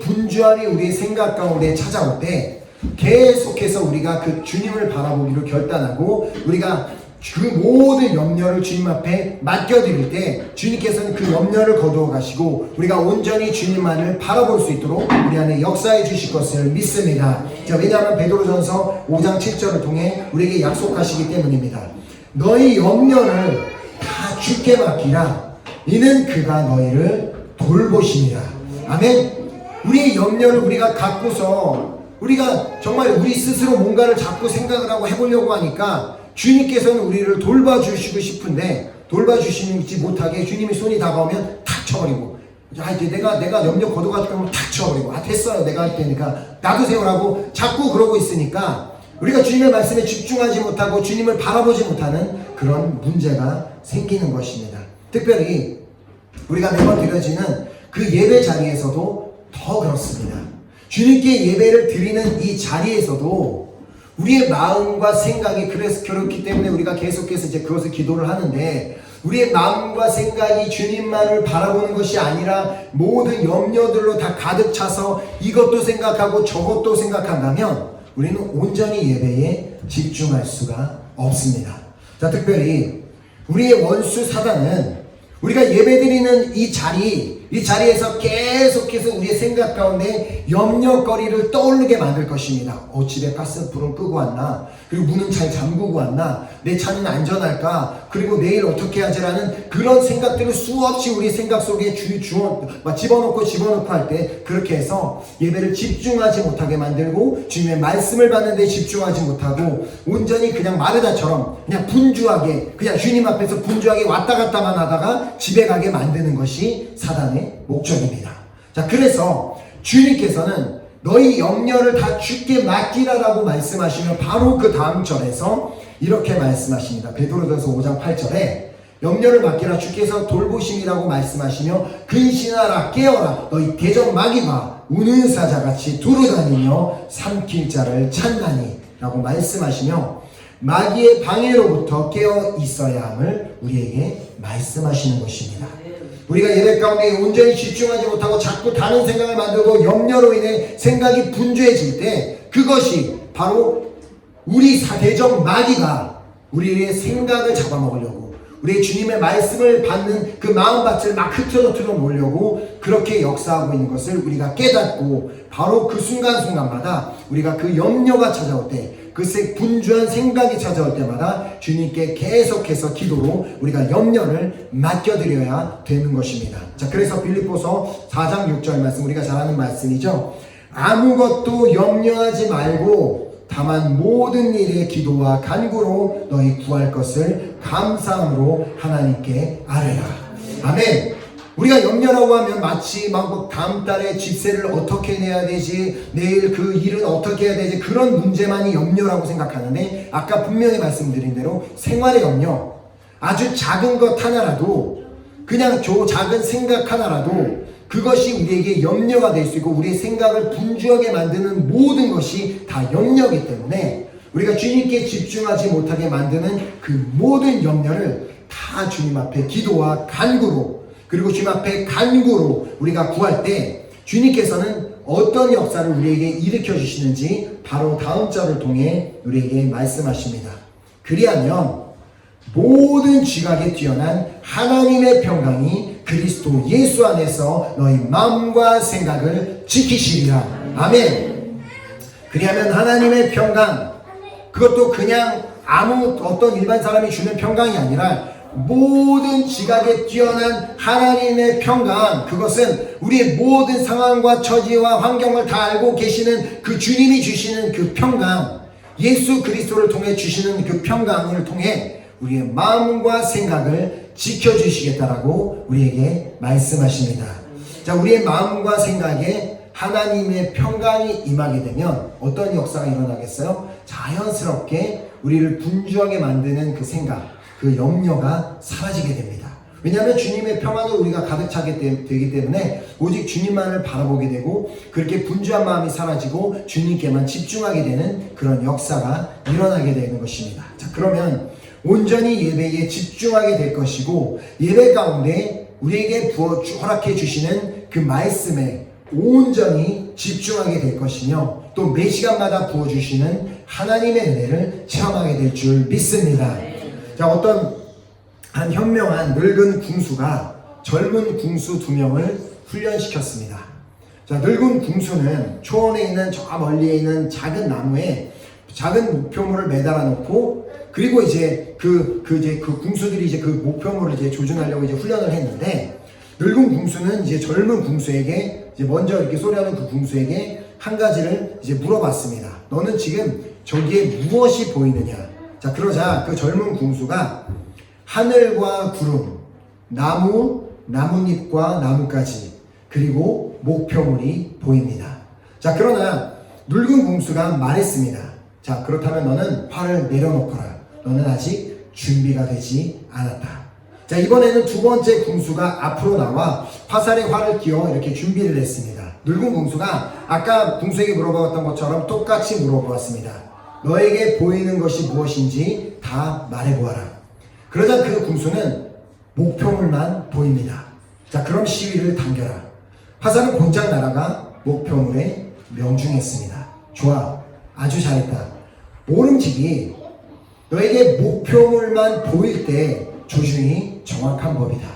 분주함이 우리의 생각 가운데 찾아올 때 계속해서 우리가 그 주님을 바라보기로 결단하고 우리가 그 모든 염려를 주님 앞에 맡겨드릴 때 주님께서는 그 염려를 거두어 가시고 우리가 온전히 주님만을 바라볼 수 있도록 우리 안에 역사해 주실 것을 믿습니다. 자, 왜냐하면 베드로전서 5장 7절을 통해 우리에게 약속하시기 때문입니다. 너희 염려를 다 주께 맡기라. 이는 그가 너희를 돌보시니라. 아멘. 우리의 염려를 우리가 갖고서 우리가 정말 우리 스스로 뭔가를 자꾸 생각을 하고 해보려고 하니까 주님께서는 우리를 돌봐주시고 싶은데 돌봐주시지 못하게 주님이 손이 다가오면 탁 쳐버리고, 이제 내가 염려 걷어가지고 탁 쳐버리고, 됐어요, 내가 할 테니까 놔두세요라고 자꾸 그러고 있으니까 우리가 주님의 말씀에 집중하지 못하고 주님을 바라보지 못하는 그런 문제가 생기는 것입니다. 특별히 우리가 매번 드려지는 그 예배 자리에서도 더 그렇습니다. 주님께 예배를 드리는 이 자리에서도 우리의 마음과 생각이 그렇기 때문에 우리가 계속해서 이제 그것을 기도를 하는데 우리의 마음과 생각이 주님만을 바라보는 것이 아니라 모든 염려들로 다 가득 차서 이것도 생각하고 저것도 생각한다면 우리는 온전히 예배에 집중할 수가 없습니다. 자, 특별히 우리의 원수 사단은 우리가 예배드리는 이 자리에서 계속해서 우리의 생각 가운데 염려거리를 떠오르게 만들 것입니다. 집에 가스 불은 끄고 왔나? 그리고 문은 잘 잠그고 왔나? 내 차는 안전할까? 그리고 내일 어떻게 하지라는 그런 생각들을 수없이 우리 생각 속에 집어넣고 할 때 그렇게 해서 예배를 집중하지 못하게 만들고 주님의 말씀을 받는 데 집중하지 못하고 온전히 그냥 마르다처럼 그냥 분주하게 그냥 주님 앞에서 분주하게 왔다 갔다만 하다가 집에 가게 만드는 것이 사단의 목적입니다. 자, 그래서 주님께서는 너희 염려를 다 주께 맡기라라고 말씀하시며 바로 그 다음 절에서 이렇게 말씀하십니다. 베드로전서 5장 8절에 염려를 맡기라 주께서 돌보심이라고 말씀하시며 근신하라 깨어라 너희 대적 마귀가 우는 사자같이 두루다니며 삼킬 자를 찾나니 라고 말씀하시며 마귀의 방해로부터 깨어 있어야 함을 우리에게 말씀하시는 것입니다. 우리가 예배 가운데 온전히 집중하지 못하고 자꾸 다른 생각을 만들고 염려로 인해 생각이 분주해질 때 그것이 바로 우리 대적 마귀가 우리의 생각을 잡아먹으려고 우리 주님의 말씀을 받는 그 마음밭을 막 흐트러 놓으려고 그렇게 역사하고 있는 것을 우리가 깨닫고 바로 그 순간순간마다 우리가 그 염려가 찾아올 때 글쎄 분주한 생각이 찾아올 때마다 주님께 계속해서 기도로 우리가 염려를 맡겨드려야 되는 것입니다. 자, 그래서 빌립보서 4장 6절 말씀 우리가 잘 아는 말씀이죠. 아무것도 염려하지 말고 다만 모든 일에 기도와 간구로 너희 구할 것을 감사함으로 하나님께 아뢰라. 아멘. 우리가 염려라고 하면 마치 막 다음 달에 집세를 어떻게 내야 되지, 내일 그 일은 어떻게 해야 되지, 그런 문제만이 염려라고 생각하는데 아까 분명히 말씀드린 대로 생활의 염려, 아주 작은 것 하나라도 그냥 작은 생각 하나라도 그것이 우리에게 염려가 될 수 있고 우리의 생각을 분주하게 만드는 모든 것이 다 염려이기 때문에 우리가 주님께 집중하지 못하게 만드는 그 모든 염려를 다 주님 앞에 기도와 간구로 그리고 주님 앞에 간구로 우리가 구할 때 주님께서는 어떤 역사를 우리에게 일으켜 주시는지 바로 다음 절을 통해 우리에게 말씀하십니다. 그리하면 모든 지각에 뛰어난 하나님의 평강이 그리스도 예수 안에서 너희 마음과 생각을 지키시리라. 아멘. 그리하면 하나님의 평강, 그것도 그냥 아무 어떤 일반 사람이 주는 평강이 아니라 모든 지각에 뛰어난 하나님의 평강, 그것은 우리의 모든 상황과 처지와 환경을 다 알고 계시는 그 주님이 주시는 그 평강, 예수 그리스도를 통해 주시는 그 평강을 통해 우리의 마음과 생각을 지켜주시겠다라고 우리에게 말씀하십니다. 자, 우리의 마음과 생각에 하나님의 평강이 임하게 되면 어떤 역사가 일어나겠어요? 자연스럽게 우리를 분주하게 만드는 그 생각, 그 염려가 사라지게 됩니다. 왜냐하면 주님의 평안으로 우리가 가득 차게 되기 때문에 오직 주님만을 바라보게 되고 그렇게 분주한 마음이 사라지고 주님께만 집중하게 되는 그런 역사가 일어나게 되는 것입니다. 자, 그러면 온전히 예배에 집중하게 될 것이고 예배 가운데 우리에게 허락해 주시는 그 말씀에 온전히 집중하게 될 것이며 또 매 시간마다 부어주시는 하나님의 은혜를 체험하게 될 줄 믿습니다. 자, 어떤 한 현명한 늙은 궁수가 젊은 궁수 2명을 훈련시켰습니다. 자, 늙은 궁수는 초원에 있는 저 멀리에 있는 작은 나무에 작은 목표물을 매달아 놓고 그리고 이제 그 궁수들이 이제 그 목표물을 이제 조준하려고 이제 훈련을 했는데 늙은 궁수는 이제 젊은 궁수에게 이제 먼저 이렇게 소리하는 그 궁수에게 한 가지를 이제 물어봤습니다. 너는 지금 저기에 무엇이 보이느냐? 자, 그러자 그 젊은 궁수가 하늘과 구름, 나뭇잎과 나뭇가지, 그리고 목표물이 보입니다. 자, 그러나 늙은 궁수가 말했습니다. 자, 그렇다면 너는 활을 내려놓거라. 너는 아직 준비가 되지 않았다. 자, 이번에는 두 번째 궁수가 앞으로 나와 화살에 활을 끼워 이렇게 준비를 했습니다. 늙은 궁수가 아까 궁수에게 물어봤던 것처럼 똑같이 물어보았습니다. 너에게 보이는 것이 무엇인지 다 말해보아라. 그러자 그 궁수는 목표물만 보입니다. 자, 그럼 시위를 당겨라. 화살은 곤장 날아가 목표물에 명중했습니다. 좋아, 아주 잘했다. 모름지기, 너에게 목표물만 보일 때 조준이 정확한 법이다.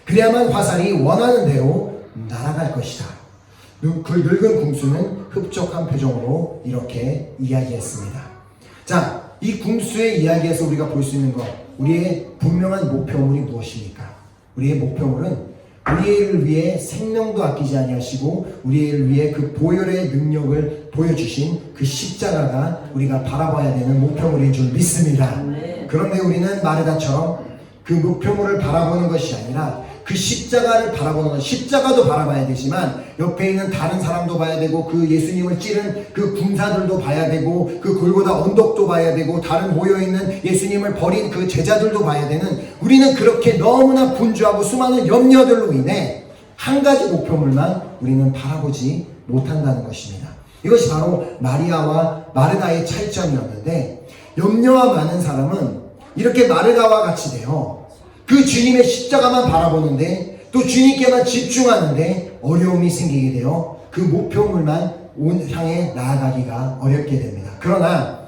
그래야만 화살이 원하는 대로 날아갈 것이다. 그 늙은 궁수는 흡족한 표정으로 이렇게 이야기했습니다. 자, 이 궁수의 이야기에서 우리가 볼 수 있는 것, 우리의 분명한 목표물이 무엇입니까? 우리의 목표물은 우리를 위해 생명도 아끼지 아니하시고 우리를 위해 그 보혈의 능력을 보여주신 그 십자가가 우리가 바라봐야 되는 목표물인 줄 믿습니다. 그런데 우리는 마르다처럼 그 목표물을 바라보는 것이 아니라 그 십자가를 바라보는 것, 십자가도 바라봐야 되지만 옆에 있는 다른 사람도 봐야 되고 그 예수님을 찌른 그 군사들도 봐야 되고 그 골고다 언덕도 봐야 되고 다른 모여있는 예수님을 버린 그 제자들도 봐야 되는, 우리는 그렇게 너무나 분주하고 수많은 염려들로 인해 한 가지 목표물만 우리는 바라보지 못한다는 것입니다. 이것이 바로 마리아와 마르다의 차이점이었는데, 염려가 많은 사람은 이렇게 마르다와 같이 돼요. 그 주님의 십자가만 바라보는데 또 주님께만 집중하는데 어려움이 생기게 되어 그 목표물만 향해 나아가기가 어렵게 됩니다. 그러나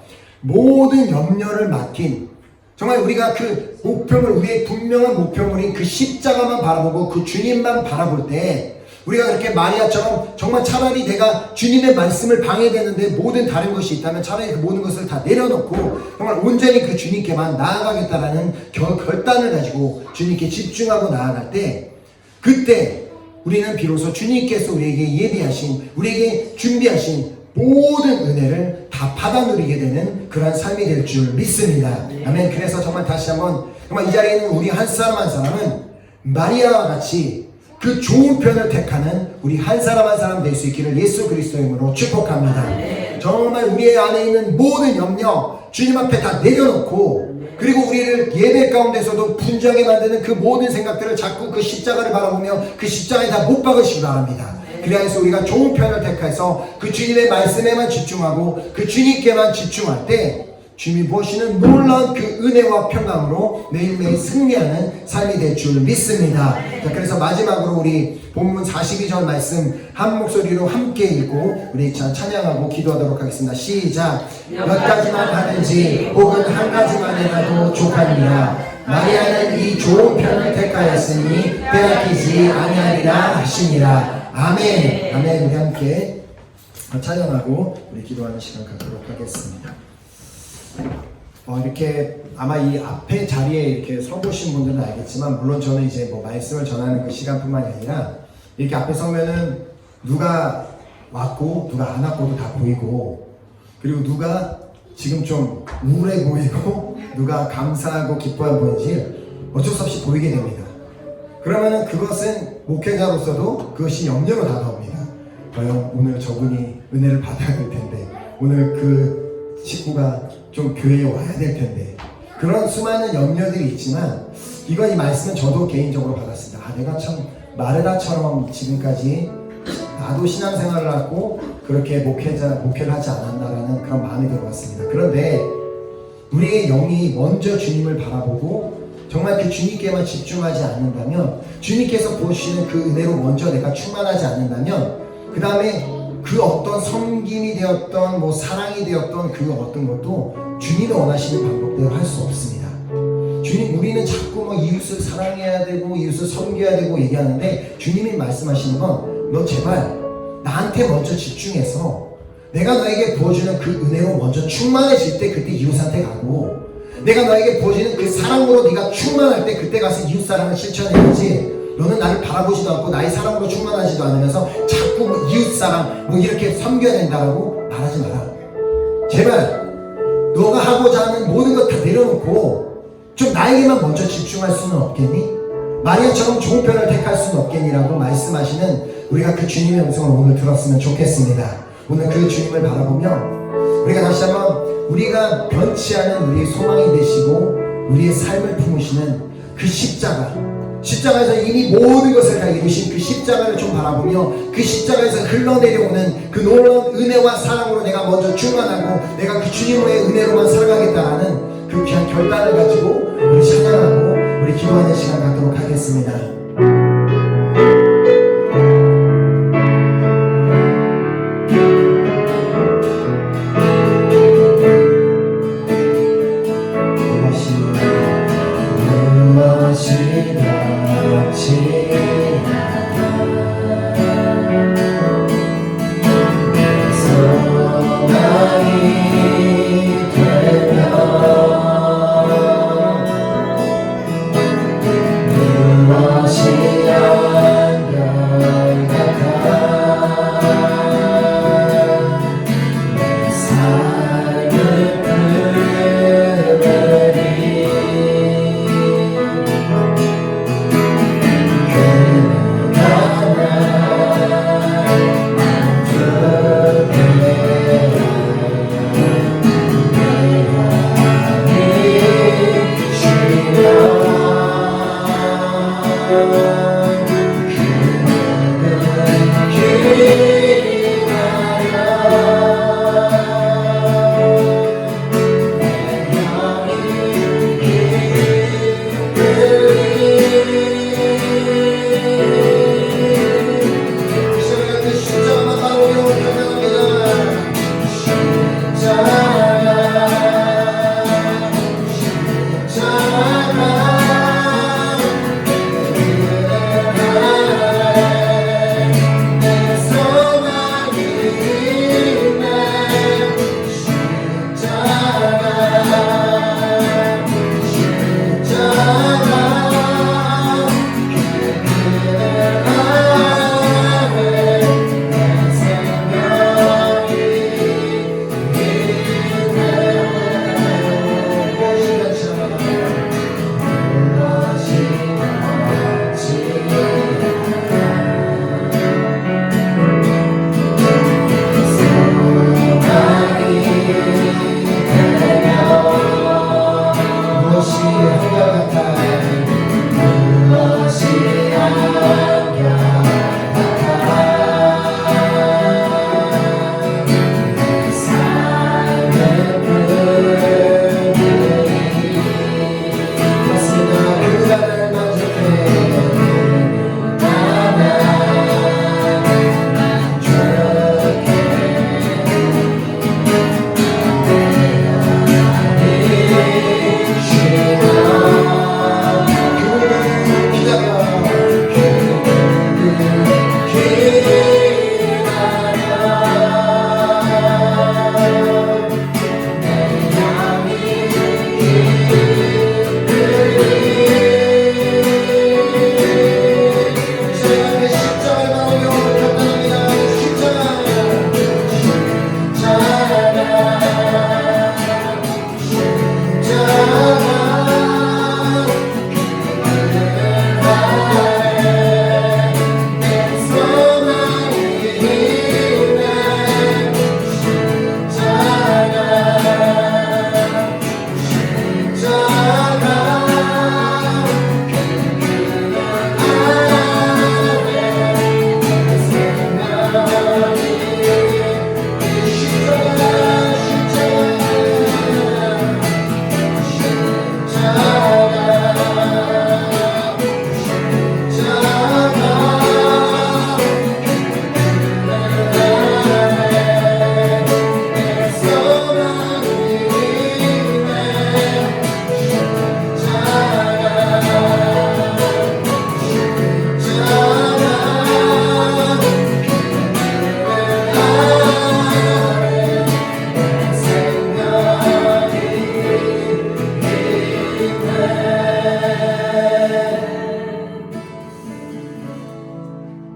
모든 염려를 맡긴, 정말 우리가 그 목표물, 우리의 분명한 목표물인 그 십자가만 바라보고 그 주님만 바라볼 때 우리가 그렇게 마리아처럼 정말 차라리 내가 주님의 말씀을 방해되는데 모든 다른 것이 있다면 차라리 그 모든 것을 다 내려놓고 정말 온전히 그 주님께만 나아가겠다라는 결단을 가지고 주님께 집중하고 나아갈 때, 그때 우리는 비로소 주님께서 우리에게 예비하신, 우리에게 준비하신 모든 은혜를 다 받아 누리게 되는 그런 삶이 될 줄 믿습니다. 아멘. 그래서 정말 다시 한번 정말 이 자리에 있는 우리 한 사람 한 사람은 마리아와 같이 그 좋은 편을 택하는 우리 한 사람 한 사람 될 수 있기를 예수 그리스도의 이름으로 축복합니다. 정말 우리의 안에 있는 모든 염려 주님 앞에 다 내려놓고, 그리고 우리를 예배 가운데서도 분주하게 만드는 그 모든 생각들을 자꾸 그 십자가를 바라보며 그 십자가에 다 못 박으시기 바랍니다. 그래서 우리가 좋은 편을 택해서 그 주님의 말씀에만 집중하고 그 주님께만 집중할 때 주님이 보시는 놀라운 그 은혜와 평강으로 매일매일 승리하는 삶이 될 줄 믿습니다. 자, 그래서 마지막으로 우리 본문 42절 말씀 한 목소리로 함께 읽고 우리 찬양하고 기도하도록 하겠습니다. 시작. 몇 가지만 하든지 혹은 한 가지만 해라도 족하니라. 마리아는 이 좋은 편을 택하였으니 빼앗기지 아니하리라 하시니라. 아멘. 아멘. 우리 함께 찬양하고 우리 기도하는 시간 갖도록 하겠습니다. 이렇게 아마 이 앞에 자리에 이렇게 서 보신 분들은 알겠지만, 물론 저는 이제 뭐 말씀을 전하는 그 시간뿐만이 아니라 이렇게 앞에 서면은 누가 왔고 누가 안 왔고도 다 보이고, 그리고 누가 지금 좀 우울해 보이고 누가 감사하고 기뻐해 보이는지 어쩔 수 없이 보이게 됩니다. 그러면은 그것은 목회자로서도 그것이 염려로 다가옵니다. 과연 오늘 저분이 은혜를 받아야 될 텐데, 오늘 그 식구가 좀 교회에 와야 될 텐데, 그런 수많은 염려들이 있지만, 이건 이 말씀은 저도 개인적으로 받았습니다. 내가 참 마르다처럼 지금까지 나도 신앙생활을 하고 그렇게 목회를 하지 않았나라는 그런 마음이 들어왔습니다. 그런데 우리의 영이 먼저 주님을 바라보고 정말 그 주님께만 집중하지 않는다면, 주님께서 보시는 그 은혜로 먼저 내가 충만하지 않는다면, 그 다음에 그 어떤 섬김이 되었던 뭐 사랑이 되었던 그 어떤 것도 주님이 원하시는 방법대로 할 수 없습니다. 주님, 우리는 자꾸 뭐 이웃을 사랑해야 되고 이웃을 섬겨야 되고 얘기하는데, 주님이 말씀하시는 건 너 제발 나한테 먼저 집중해서 내가 너에게 부어주는 그 은혜로 먼저 충만해질 때 그때 이웃한테 가고, 내가 너에게 부어주는 그 사랑으로 네가 충만할 때 그때 가서 이웃사랑을 실천해야지, 너는 나를 바라보지도 않고 나의 사랑으로 충만하지도 않으면서 자꾸 뭐 이웃사랑 뭐 이렇게 섬겨야 된다라고 말하지 마라. 제발 너가 하고자 하는 모든 것 다 내려놓고 좀 나에게만 먼저 집중할 수는 없겠니? 마리아처럼 좋은 편을 택할 수는 없겠니라고 말씀하시는 우리가 그 주님의 음성을 오늘 들었으면 좋겠습니다. 오늘 그 주님을 바라보며 우리가 다시 한번 우리가 변치 않은 우리의 소망이 되시고 우리의 삶을 품으시는 그 십자가에서 이미 모든 것을 다 이루신 그 십자가를 좀 바라보며 그 십자가에서 흘러내려오는 그 놀라운 은혜와 사랑으로 내가 먼저 충만하고 내가 그 주님의 은혜로만 살아가겠다라는 그 귀한 결단을 가지고 우리 찬양하고 우리 우리 기도하는 시간 갖도록 하겠습니다.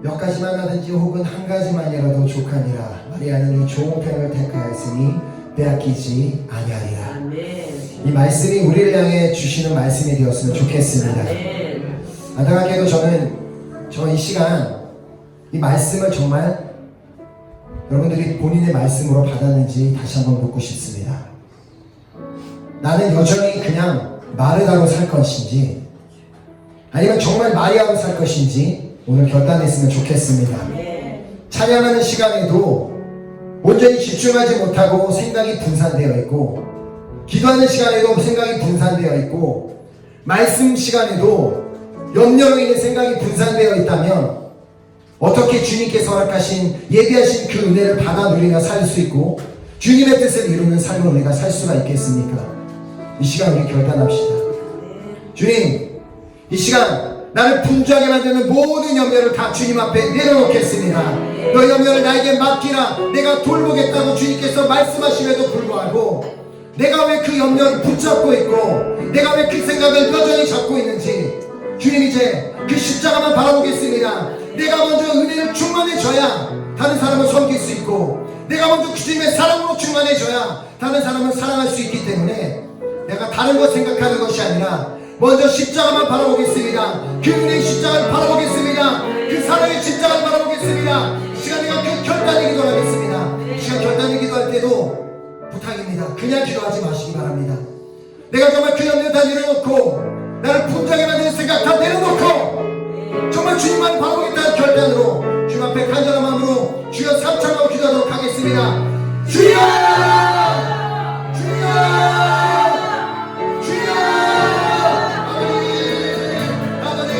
몇 가지만 하든지 혹은 한 가지만이라도 족하니라. 마리아는 이 좋은 편을 택하였으니 빼앗기지 아니하리라. 아멘. 이 말씀이 우리를 향해 주시는 말씀이 되었으면 좋겠습니다. 아멘. 안타깝게도 저는 이 시간 이 말씀을 정말 여러분들이 본인의 말씀으로 받았는지 다시 한번 묻고 싶습니다. 나는 여전히 그냥 마르다로 살 것인지 아니면 정말 마리아로 살 것인지 오늘 결단했으면 좋겠습니다. 찬양하는 시간에도 온전히 집중하지 못하고 생각이 분산되어 있고, 기도하는 시간에도 생각이 분산되어 있고, 말씀 시간에도 염려로 인해 생각이 분산되어 있다면 어떻게 주님께서 허락하신 예비하신 그 은혜를 받아 누리며 살 수 있고 주님의 뜻을 이루는 삶을 우리가 살 수가 있겠습니까? 이 시간 우리 결단합시다. 주님, 이 시간 나를 분주하게 만드는 모든 염려를 다 주님 앞에 내려놓겠습니다. 너 염려를 나에게 맡기라. 내가 돌보겠다고 주님께서 말씀하심에도 불구하고 내가 왜 그 염려를 붙잡고 있고 내가 왜 그 생각을 여전히 잡고 있는지 주님 이제 그 십자가만 바라보겠습니다. 내가 먼저 은혜를 충만해져야 다른 사람을 섬길 수 있고 내가 먼저 주님의 사랑으로 충만해져야 다른 사람을 사랑할 수 있기 때문에 내가 다른 것 생각하는 것이 아니라 먼저 십자가만 바라보겠습니다. 그 은혜의 십자가를 바라보겠습니다. 그 사랑의 십자가를 바라보겠습니다. 시간 내가 그 결단의 기도를 하겠습니다. 시간 결단의 기도할 때도 부탁입니다. 그냥 기도하지 마시기 바랍니다. 내가 정말 그 염려 다 내려놓고 나를 분주하게 만드는 생각 다 내려놓고 정말 주님만 바라보겠다는 결단으로 주님 앞에 간절한 마음으로 주여 삼창하고 기도하도록 하겠습니다. 주여! 주여! 주여! 아버지!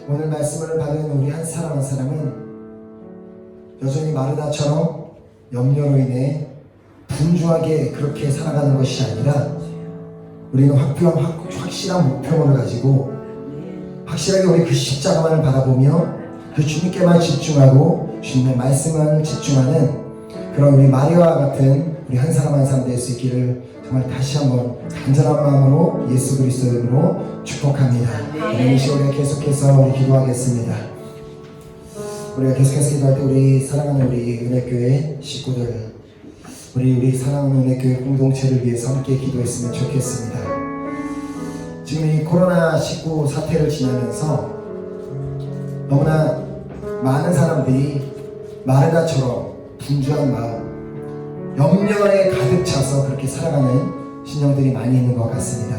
오늘 말씀을 받은 우리 한 사람 한 사람은 여전히 마르다처럼 염려로 인해 분주하게 그렇게 살아가는 것이 아니라 우리는 확실한 목표를 가지고 확실하게 우리 그 십자가만을 바라보며 그 주님께만 집중하고 주님의 말씀만 집중하는 그런 우리 마리아와 같은 우리 한 사람 한 사람 될 수 있기를 정말 다시 한번 간절한 마음으로 예수 그리스도 이름으로 축복합니다. 이 시간에 계속해서 우리 기도하겠습니다. 우리가 계속해서 기도할 때 우리 사랑하는 우리 은혜교회 식구들 우리 사랑하는 은혜교회 공동체를 위해서 함께 기도했으면 좋겠습니다. 지금 이 코로나19 사태를 지나면서 너무나 많은 사람들이 마르다처럼 분주한 마음 염려에 가득 차서 그렇게 살아가는 신령들이 많이 있는 것 같습니다.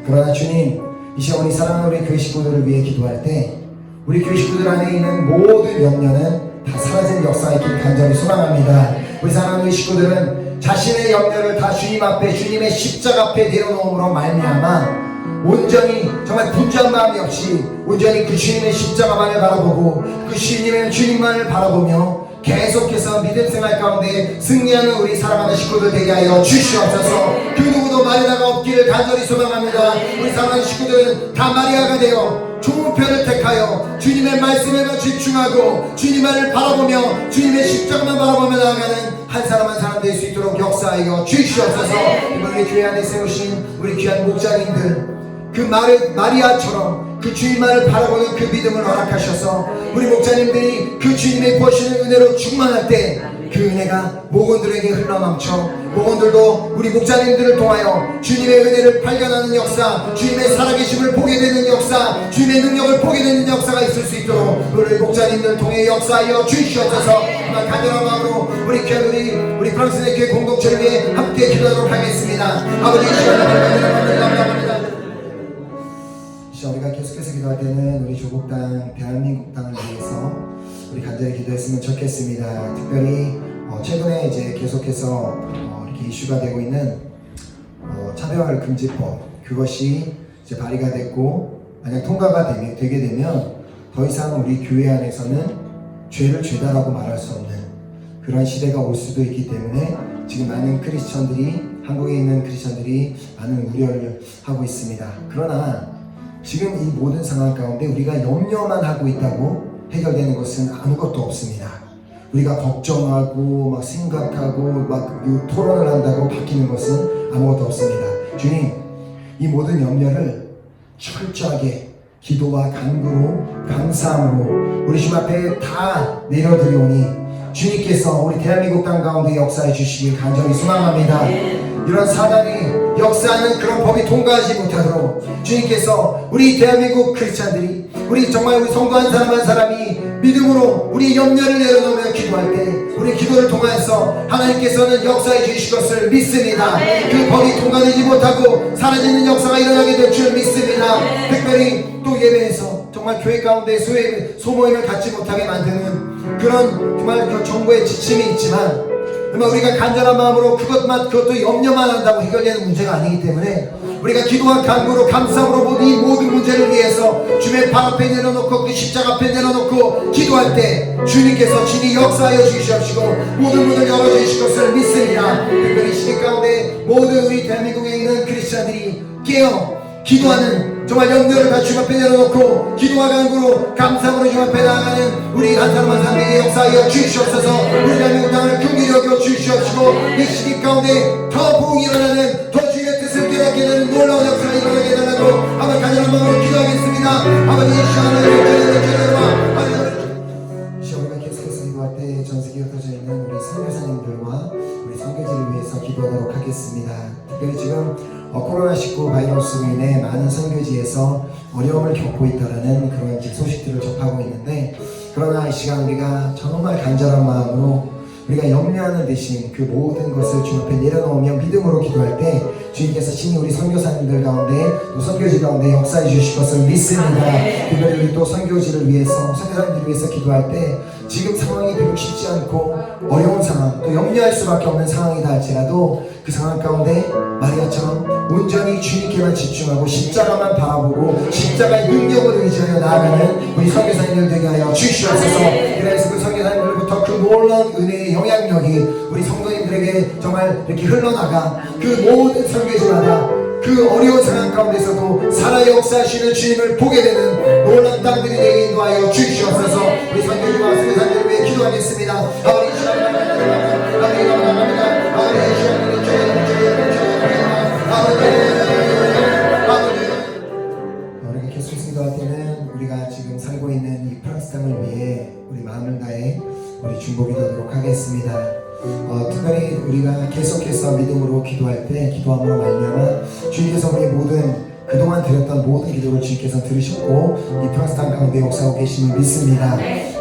그러나 주님 이 시간 우리 사랑하는 우리 교회 식구들을 위해 기도할 때 우리 교회 식구들 안에 있는 모든 염려는 다 사라진 역사가 있길 간절히 소망합니다. 우리 사랑하는 우리 식구들은 자신의 염려를 다 주님 앞에 주님의 십자가 앞에 내려놓음으로 말미암아 온전히 정말 분주한 마음이 없이 온전히 그 주님의 십자가만을 바라보고 그 주님만을 바라보며 계속해서 믿음 생활 가운데 승리하는 우리 사랑하는 식구들 되게 하여 주시옵소서. 그 누구도 마리아가 없기를 간절히 소망합니다. 우리 사랑하는 식구들은 다 마리아가 되어 좋은 편을 택하여 주님의 말씀에만 집중하고 주님만을 바라보며 주님의 십자가만 바라보며 나아가는 한 사람 한 사람 될 수 있도록 역사하여 주시옵소서. 이번 우리 교회 안에 세우신 우리 귀한 목자님들 그 마리아처럼 그 주님만을 바라보는 그 믿음을 허락하셔서 우리 목자님들이 그 주님의 부어주시는 은혜로 충만할 때 그 은혜가 목원들에게 흘러넘쳐 목원들도 우리 목자님들을 통하여 주님의 은혜를 발견하는 역사 주님의 살아계심을 보게 되는 역사 주님의 능력을 보게 되는 역사가 있을 수 있도록 우리 목자님들을 통해 역사하여 주시옵소서. 정말 간절한 마음으로 우리 귀한 우리 프랑스의 교회 공동체를 위해 함께 기도하도록 하겠습니다. 아버지 감사합니다. 우리가 계속해서 기도할 때는 우리 조국 땅, 대한민국 땅을 위해서 우리 간절히 기도했으면 좋겠습니다. 특별히 최근에 이제 계속해서 이렇게 이슈가 되고 있는 차별금지법 그것이 이제 발의가 됐고 만약 통과가 되게 되면 더 이상 우리 교회 안에서는 죄를 죄다라고 말할 수 없는 그런 시대가 올 수도 있기 때문에 지금 많은 크리스천들이 한국에 있는 크리스천들이 많은 우려를 하고 있습니다. 그러나 지금 이 모든 상황 가운데 우리가 염려만 하고 있다고 해결되는 것은 아무것도 없습니다. 우리가 걱정하고 막 생각하고 막 토론을 한다고 바뀌는 것은 아무것도 없습니다. 주님, 이 모든 염려를 철저하게 기도와 간구로 감사함으로 우리 주님 앞에 다 내려드리오니 주님께서 우리 대한민국 땅 가운데 역사해 주시길 간절히 소망합니다. 이런 사단이 역사하는 그런 법이 통과하지 못하도록 주님께서 우리 대한민국 크리스찬들이 우리 정말 우리 성도 한 사람 한 사람이 믿음으로 우리 염려를 내려놓으며 기도할 때 우리 기도를 통하여서 하나님께서는 역사해 주실 것을 믿습니다. 그 법이 통과되지 못하고 사라지는 역사가 일어나게 될 줄 믿습니다. 특별히 또 예배에서 정말 교회 가운데 소모임을 갖지 못하게 만드는 그런 정말 그 정부의 지침이 있지만 정말 우리가 간절한 마음으로 그것도 염려만 한다고 해결되는 문제가 아니기 때문에 우리가 기도와 간구로 감사함으로 이 모든 문제를 위해서 주님의 발 앞에 내려놓고 그 십자가 앞에 내려놓고 기도할 때 주님께서 진히 역사하여 주시옵시고 모든 문을 열어주실 것을 믿습니다. 특별히 시대 가운데 모든 우리 대한민국에 있는 크리스찬들이 깨어 기도하는 정말 염려를 다 주님 앞에 내려놓고 기도와 간구로 감사함으로 주님 앞에 나아가는 우리 한 사람 한 사람에게 역사하여 주시옵소서. 우리 대한민국 땅을 긍휼히 여겨 주시옵시고 이 시기 가운데 더 부흥이 일어나는 더 주의 뜻을 깨닫게 되는 놀라운 역사가 일어나게 해달라고 아버지 간절한 마음으로 기도하겠습니다. 아버지 시험을 계속해서 기도할 때 전세계 흩어져 있는 우리 선교사님들과 우리 선교지를 위해서 기도하도록 하겠습니다. 특별히 지금 코로나19 바이러스로 인해 많은 선교지에서 어려움을 겪고 있다는 그런 소식들을 접하고 있는데 그러나 이 시간 우리가 정말 간절한 마음으로 우리가 염려하는 대신 그 모든 것을 주님 앞에 내려놓으며 믿음으로 기도할 때 주님께서 친히 우리 선교사님들 가운데 또 선교지 가운데 역사해 주실 것을 믿습니다. 특별히 우리 또 선교지를 위해서 선교사님들을 위해서 기도할 때 지금 상황이 비록 쉽지 않고 어려운 상황 또 염려할 수밖에 없는 상황이다 할지라도 그 상황 가운데 마리아처럼 온전히 주님께만 집중하고 십자가만 바라보고 십자가의 능력을 의지하여 나아가는 우리 선교사님들 되게 하여 주시옵소서. 그래서 그 선교사님들부터 그 놀라운 은혜의 영향력이 우리 성도님들에게 정말 이렇게 흘러나가 그 모든 선교지마다 그 어려운 상황 가운데서도 살아 역사하시는 주님을 보게 되는 놀라운 땅들이 되게 인도하여 주시옵소서. 우리 선교지와 선교사님들을 위해 기도하겠습니다. 아버지 우리가 계속해서 기도할 때는 우리가 지금 살고 있는 이 프랑스 땅을 위해 우리 마음을 다해 우리 중보 기도하도록 하겠습니다. 특별히 우리가 계속해서 믿음으로 기도할 때 기도함으로 말미암아 주님께서 우리 모든 그동안 드렸던 모든 기도를 주님께서 들으셨고 이 프랑스 땅 가운데 역사하고 계심을 믿습니다.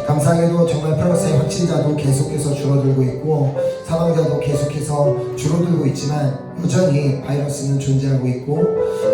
감사하게도 정말 프랑스의 확진자도 계속해서 줄어들고 있고 사망자도 계속해서 줄어들고 있지만 여전히 바이러스는 존재하고 있고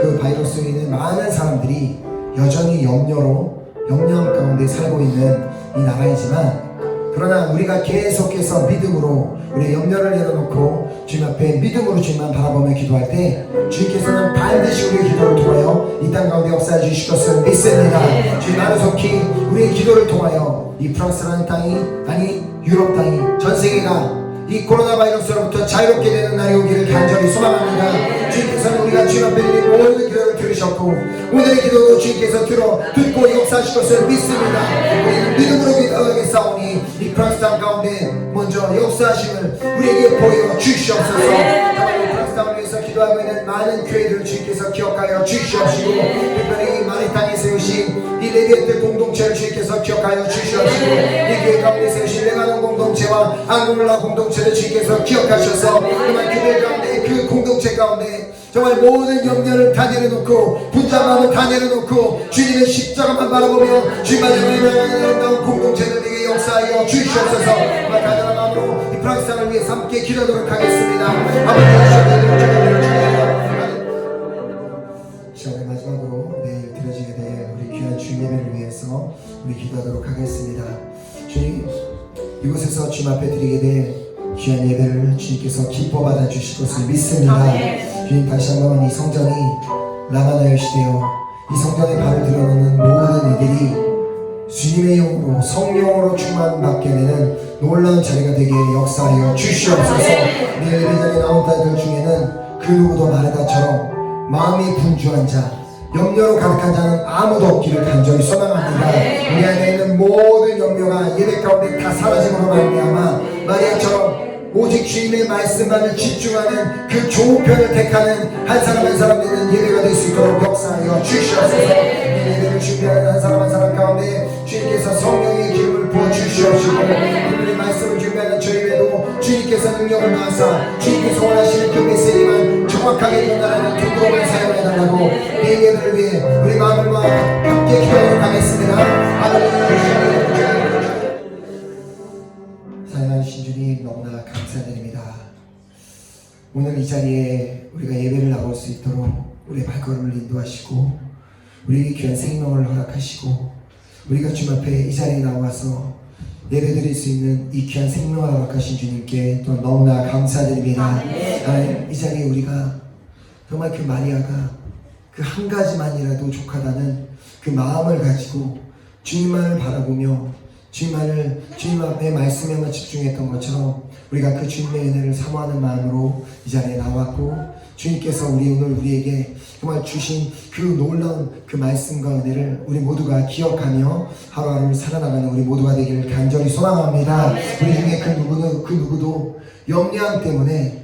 그 바이러스로 인해 많은 사람들이 여전히 염려함 가운데 살고 있는 이 나라이지만 그러나 우리가 계속해서 믿음으로 우리의 염려를 내려놓고 주님 앞에 믿음으로 주님만 바라보며 기도할 때 주님께서는 반드시 우리의 기도를 통하여 이 땅 가운데 역사해 주실 것을 믿습니다. 주님 하루속히 우리의 기도를 통하여 이 프랑스라는 땅이 아니 유럽 땅이 전 세계가 이 코로나 바이러스로부터 자유롭게 되는 날이 오기를 간절히 소망합니다. 주님께서는 우리가 주님 앞에 드린 모든 기도를 들으셨고 오늘의 기도도 주님께서 듣고 역사하실 것을 믿습니다. 우리는 믿음으로 기도하겠사오니 이 프랑스 땅 가운데 먼저 역사하심을 우리에게 보여 주시옵소서. 정말 이 프랑스 땅을 위해서 기도하고 있는 많은 교회들을 주님께서 기억하여 주시옵시고 특별히 마리 땅에 세우신 이 레비에트 공동체를 주님께서 기억하여 주시옵시고 이 교회 가운데 세우신 레바논 공동체와 앙골라 공동체를 주님께서 기억하셔서 정말 교회 가운데 그 공동체 가운데 정말 모든 염려를 다 내려놓고 분자마음을 다 내려놓고 주님의 십자가만 바라보며 주님만 향하는 공동체들에게 역사하여 주시옵소서. 정말 간절한 마음으로 이 프랑스 땅을 위해 함께 기도하도록 하겠습니다. 시간의 마지막으로 내일 드려지게 될 우리 귀한 주님 예배를 위해서 우리 기도하도록 하겠습니다. 주님 이곳에서 주님 앞에 드리게 될 귀한 예배를 주님께서 기뻐 받아 주실 것을 믿습니다. 주님 다시 한번 이 성전이 라마나엘 시대요 이 성전에 발을 들어놓는 모든 이들이 주님의 영으로 성령으로 충만받게 되는 놀라운 자리가 되게 역사하여 주시옵소서. 내 예배자리에 나온 자들 중에는 그 누구도 마르다처럼 마음이 분주한 자 염려로 가득한 자는 아무도 없기를 간절히 소망합니다. 우리 안에 있는 모든 염려가 예배 가운데 다 사라짐으로 말미암아 마리아처럼 오직 주님의 말씀만을 집중하는 그 좋은 편을 택하는 한 사람 한 사람 되는 예배가 될 수 있도록 역사하여 주시옵소서. 예배를 준비하는 한 사람 한 사람 가운데 주님께서 성령의 기름을 부어주시옵시고 그분의 말씀을 준비하는 저희에도 주님께서 능력을 나사 주님께서 원하시는 그 메시지만 정확하게 전달하는 도구로만 사용해달라고 내 예배를 위해 우리 마음을 모아 함께 기도하도록 하겠습니다. 할렐루야. 사랑하신 주님 너무나 감사드립니다. 오늘 이 자리에 우리가 예배를 나올 수 있도록 우리의 발걸음을 인도하시고 우리에게 귀한 생명을 허락하시고 우리가 주님 앞에 이 자리에 나와서 예배드릴 수 있는 이 귀한 생명을 허락하신 주님께 또 너무나 감사드립니다. 하나님 이 자리에 우리가 정말 그 마리아가 그 한 가지만이라도 족하다는 그 마음을 가지고 주님만을 바라보며 주님 앞에 말씀에만 집중했던 것처럼 우리가 그 주님의 은혜를 사모하는 마음으로 이 자리에 나왔고 주님께서 오늘 우리에게 정말 주신 그 놀라운 그 말씀과 은혜를 우리 모두가 기억하며 하루하루 살아나가는 우리 모두가 되기를 간절히 소망합니다. 우리 중에 그 누구도 염려함 때문에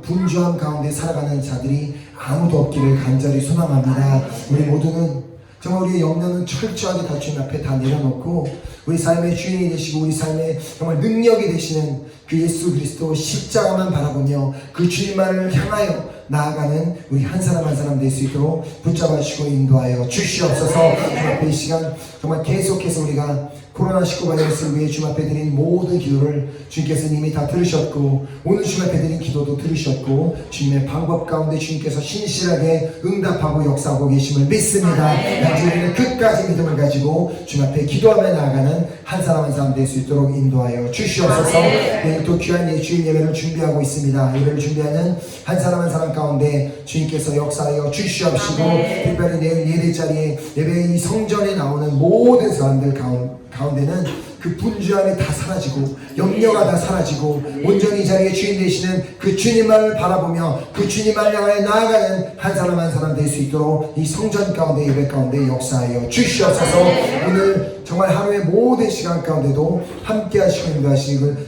분주함 가운데 살아가는 자들이 아무도 없기를 간절히 소망합니다. 우리 모두는 정말 우리의 염려는 철저하게 다 주님 앞에 다 내려놓고 우리 삶의 주인이 되시고 우리 삶의 정말 능력이 되시는 그 예수 그리스도 십자가만 바라보며 그 주님만을 향하여 나아가는 우리 한 사람 한 사람 될 수 있도록 붙잡아 주시고 인도하여 주시옵소서. 주님 앞에 이 시간 정말 계속해서 우리가 코로나19 바이러스를 위해 주님 앞에 드린 모든 기도를 주님께서 이미 다 들으셨고 오늘 주님 앞에 드린 기도도 들으셨고 주님의 방법 가운데 주님께서 신실하게 응답하고 역사하고 계심을 믿습니다. 단지 우리는 끝까지 믿음을 가지고 주님 앞에 기도하며 나아가는 한 사람 한 사람 될 수 있도록 인도하여 주시옵소서. 내일 또 귀한 주일 예배를 준비하고 있습니다. 예배를 준비하는 한 사람 한 사람 가운데 주님께서 역사하여 주시옵시고 특별히 내일 예배 자리에 예배 이 성전에 나오는 모든 사람들 가운데는 그 분주함이 다 사라지고 염려가 다 사라지고 온전히 이 자리에 주인 되시는 그 주님만을 바라보며 그 주님만을 향해 나아가는 한 사람 한 사람 될 수 있도록 이 성전 가운데 예배 가운데 역사하여 주시옵소서. 오늘 정말 하루의 모든 시간 가운데도 함께 하시고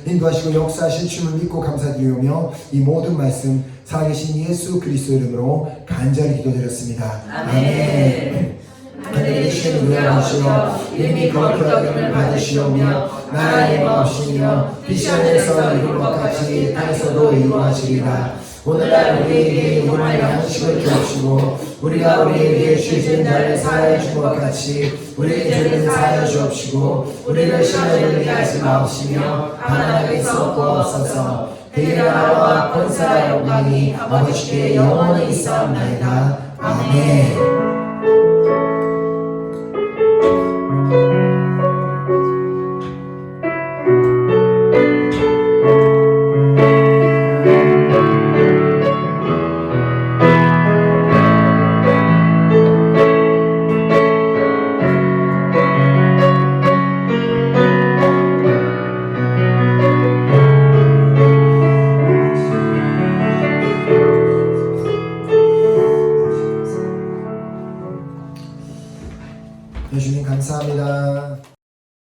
인도하시고 역사하실 주님을 믿고 감사드리며 이 모든 말씀 살아계신 예수 그리스도 이름으로 간절히 기도드렸습니다. 아멘. 하늘의 신을 위하시며 이미 거룩히 여김을 받으시오며 나라의 마옵시며 빛이 하늘에서 이룬 것 같이 땅에서도 이루어지리라. 오늘날 우리에게 일용할 양식을 주옵시고 우리가 우리에게 죄진 자를 사하여 준 것 같이 우리의 죄를 사하여 주옵시고 우리를 시험에 들게 하지 마옵시며 가난하게 썩고없소서. 그의 나라와 권세와 영광이 아버지께 영원히 있사옵나이다. 아멘.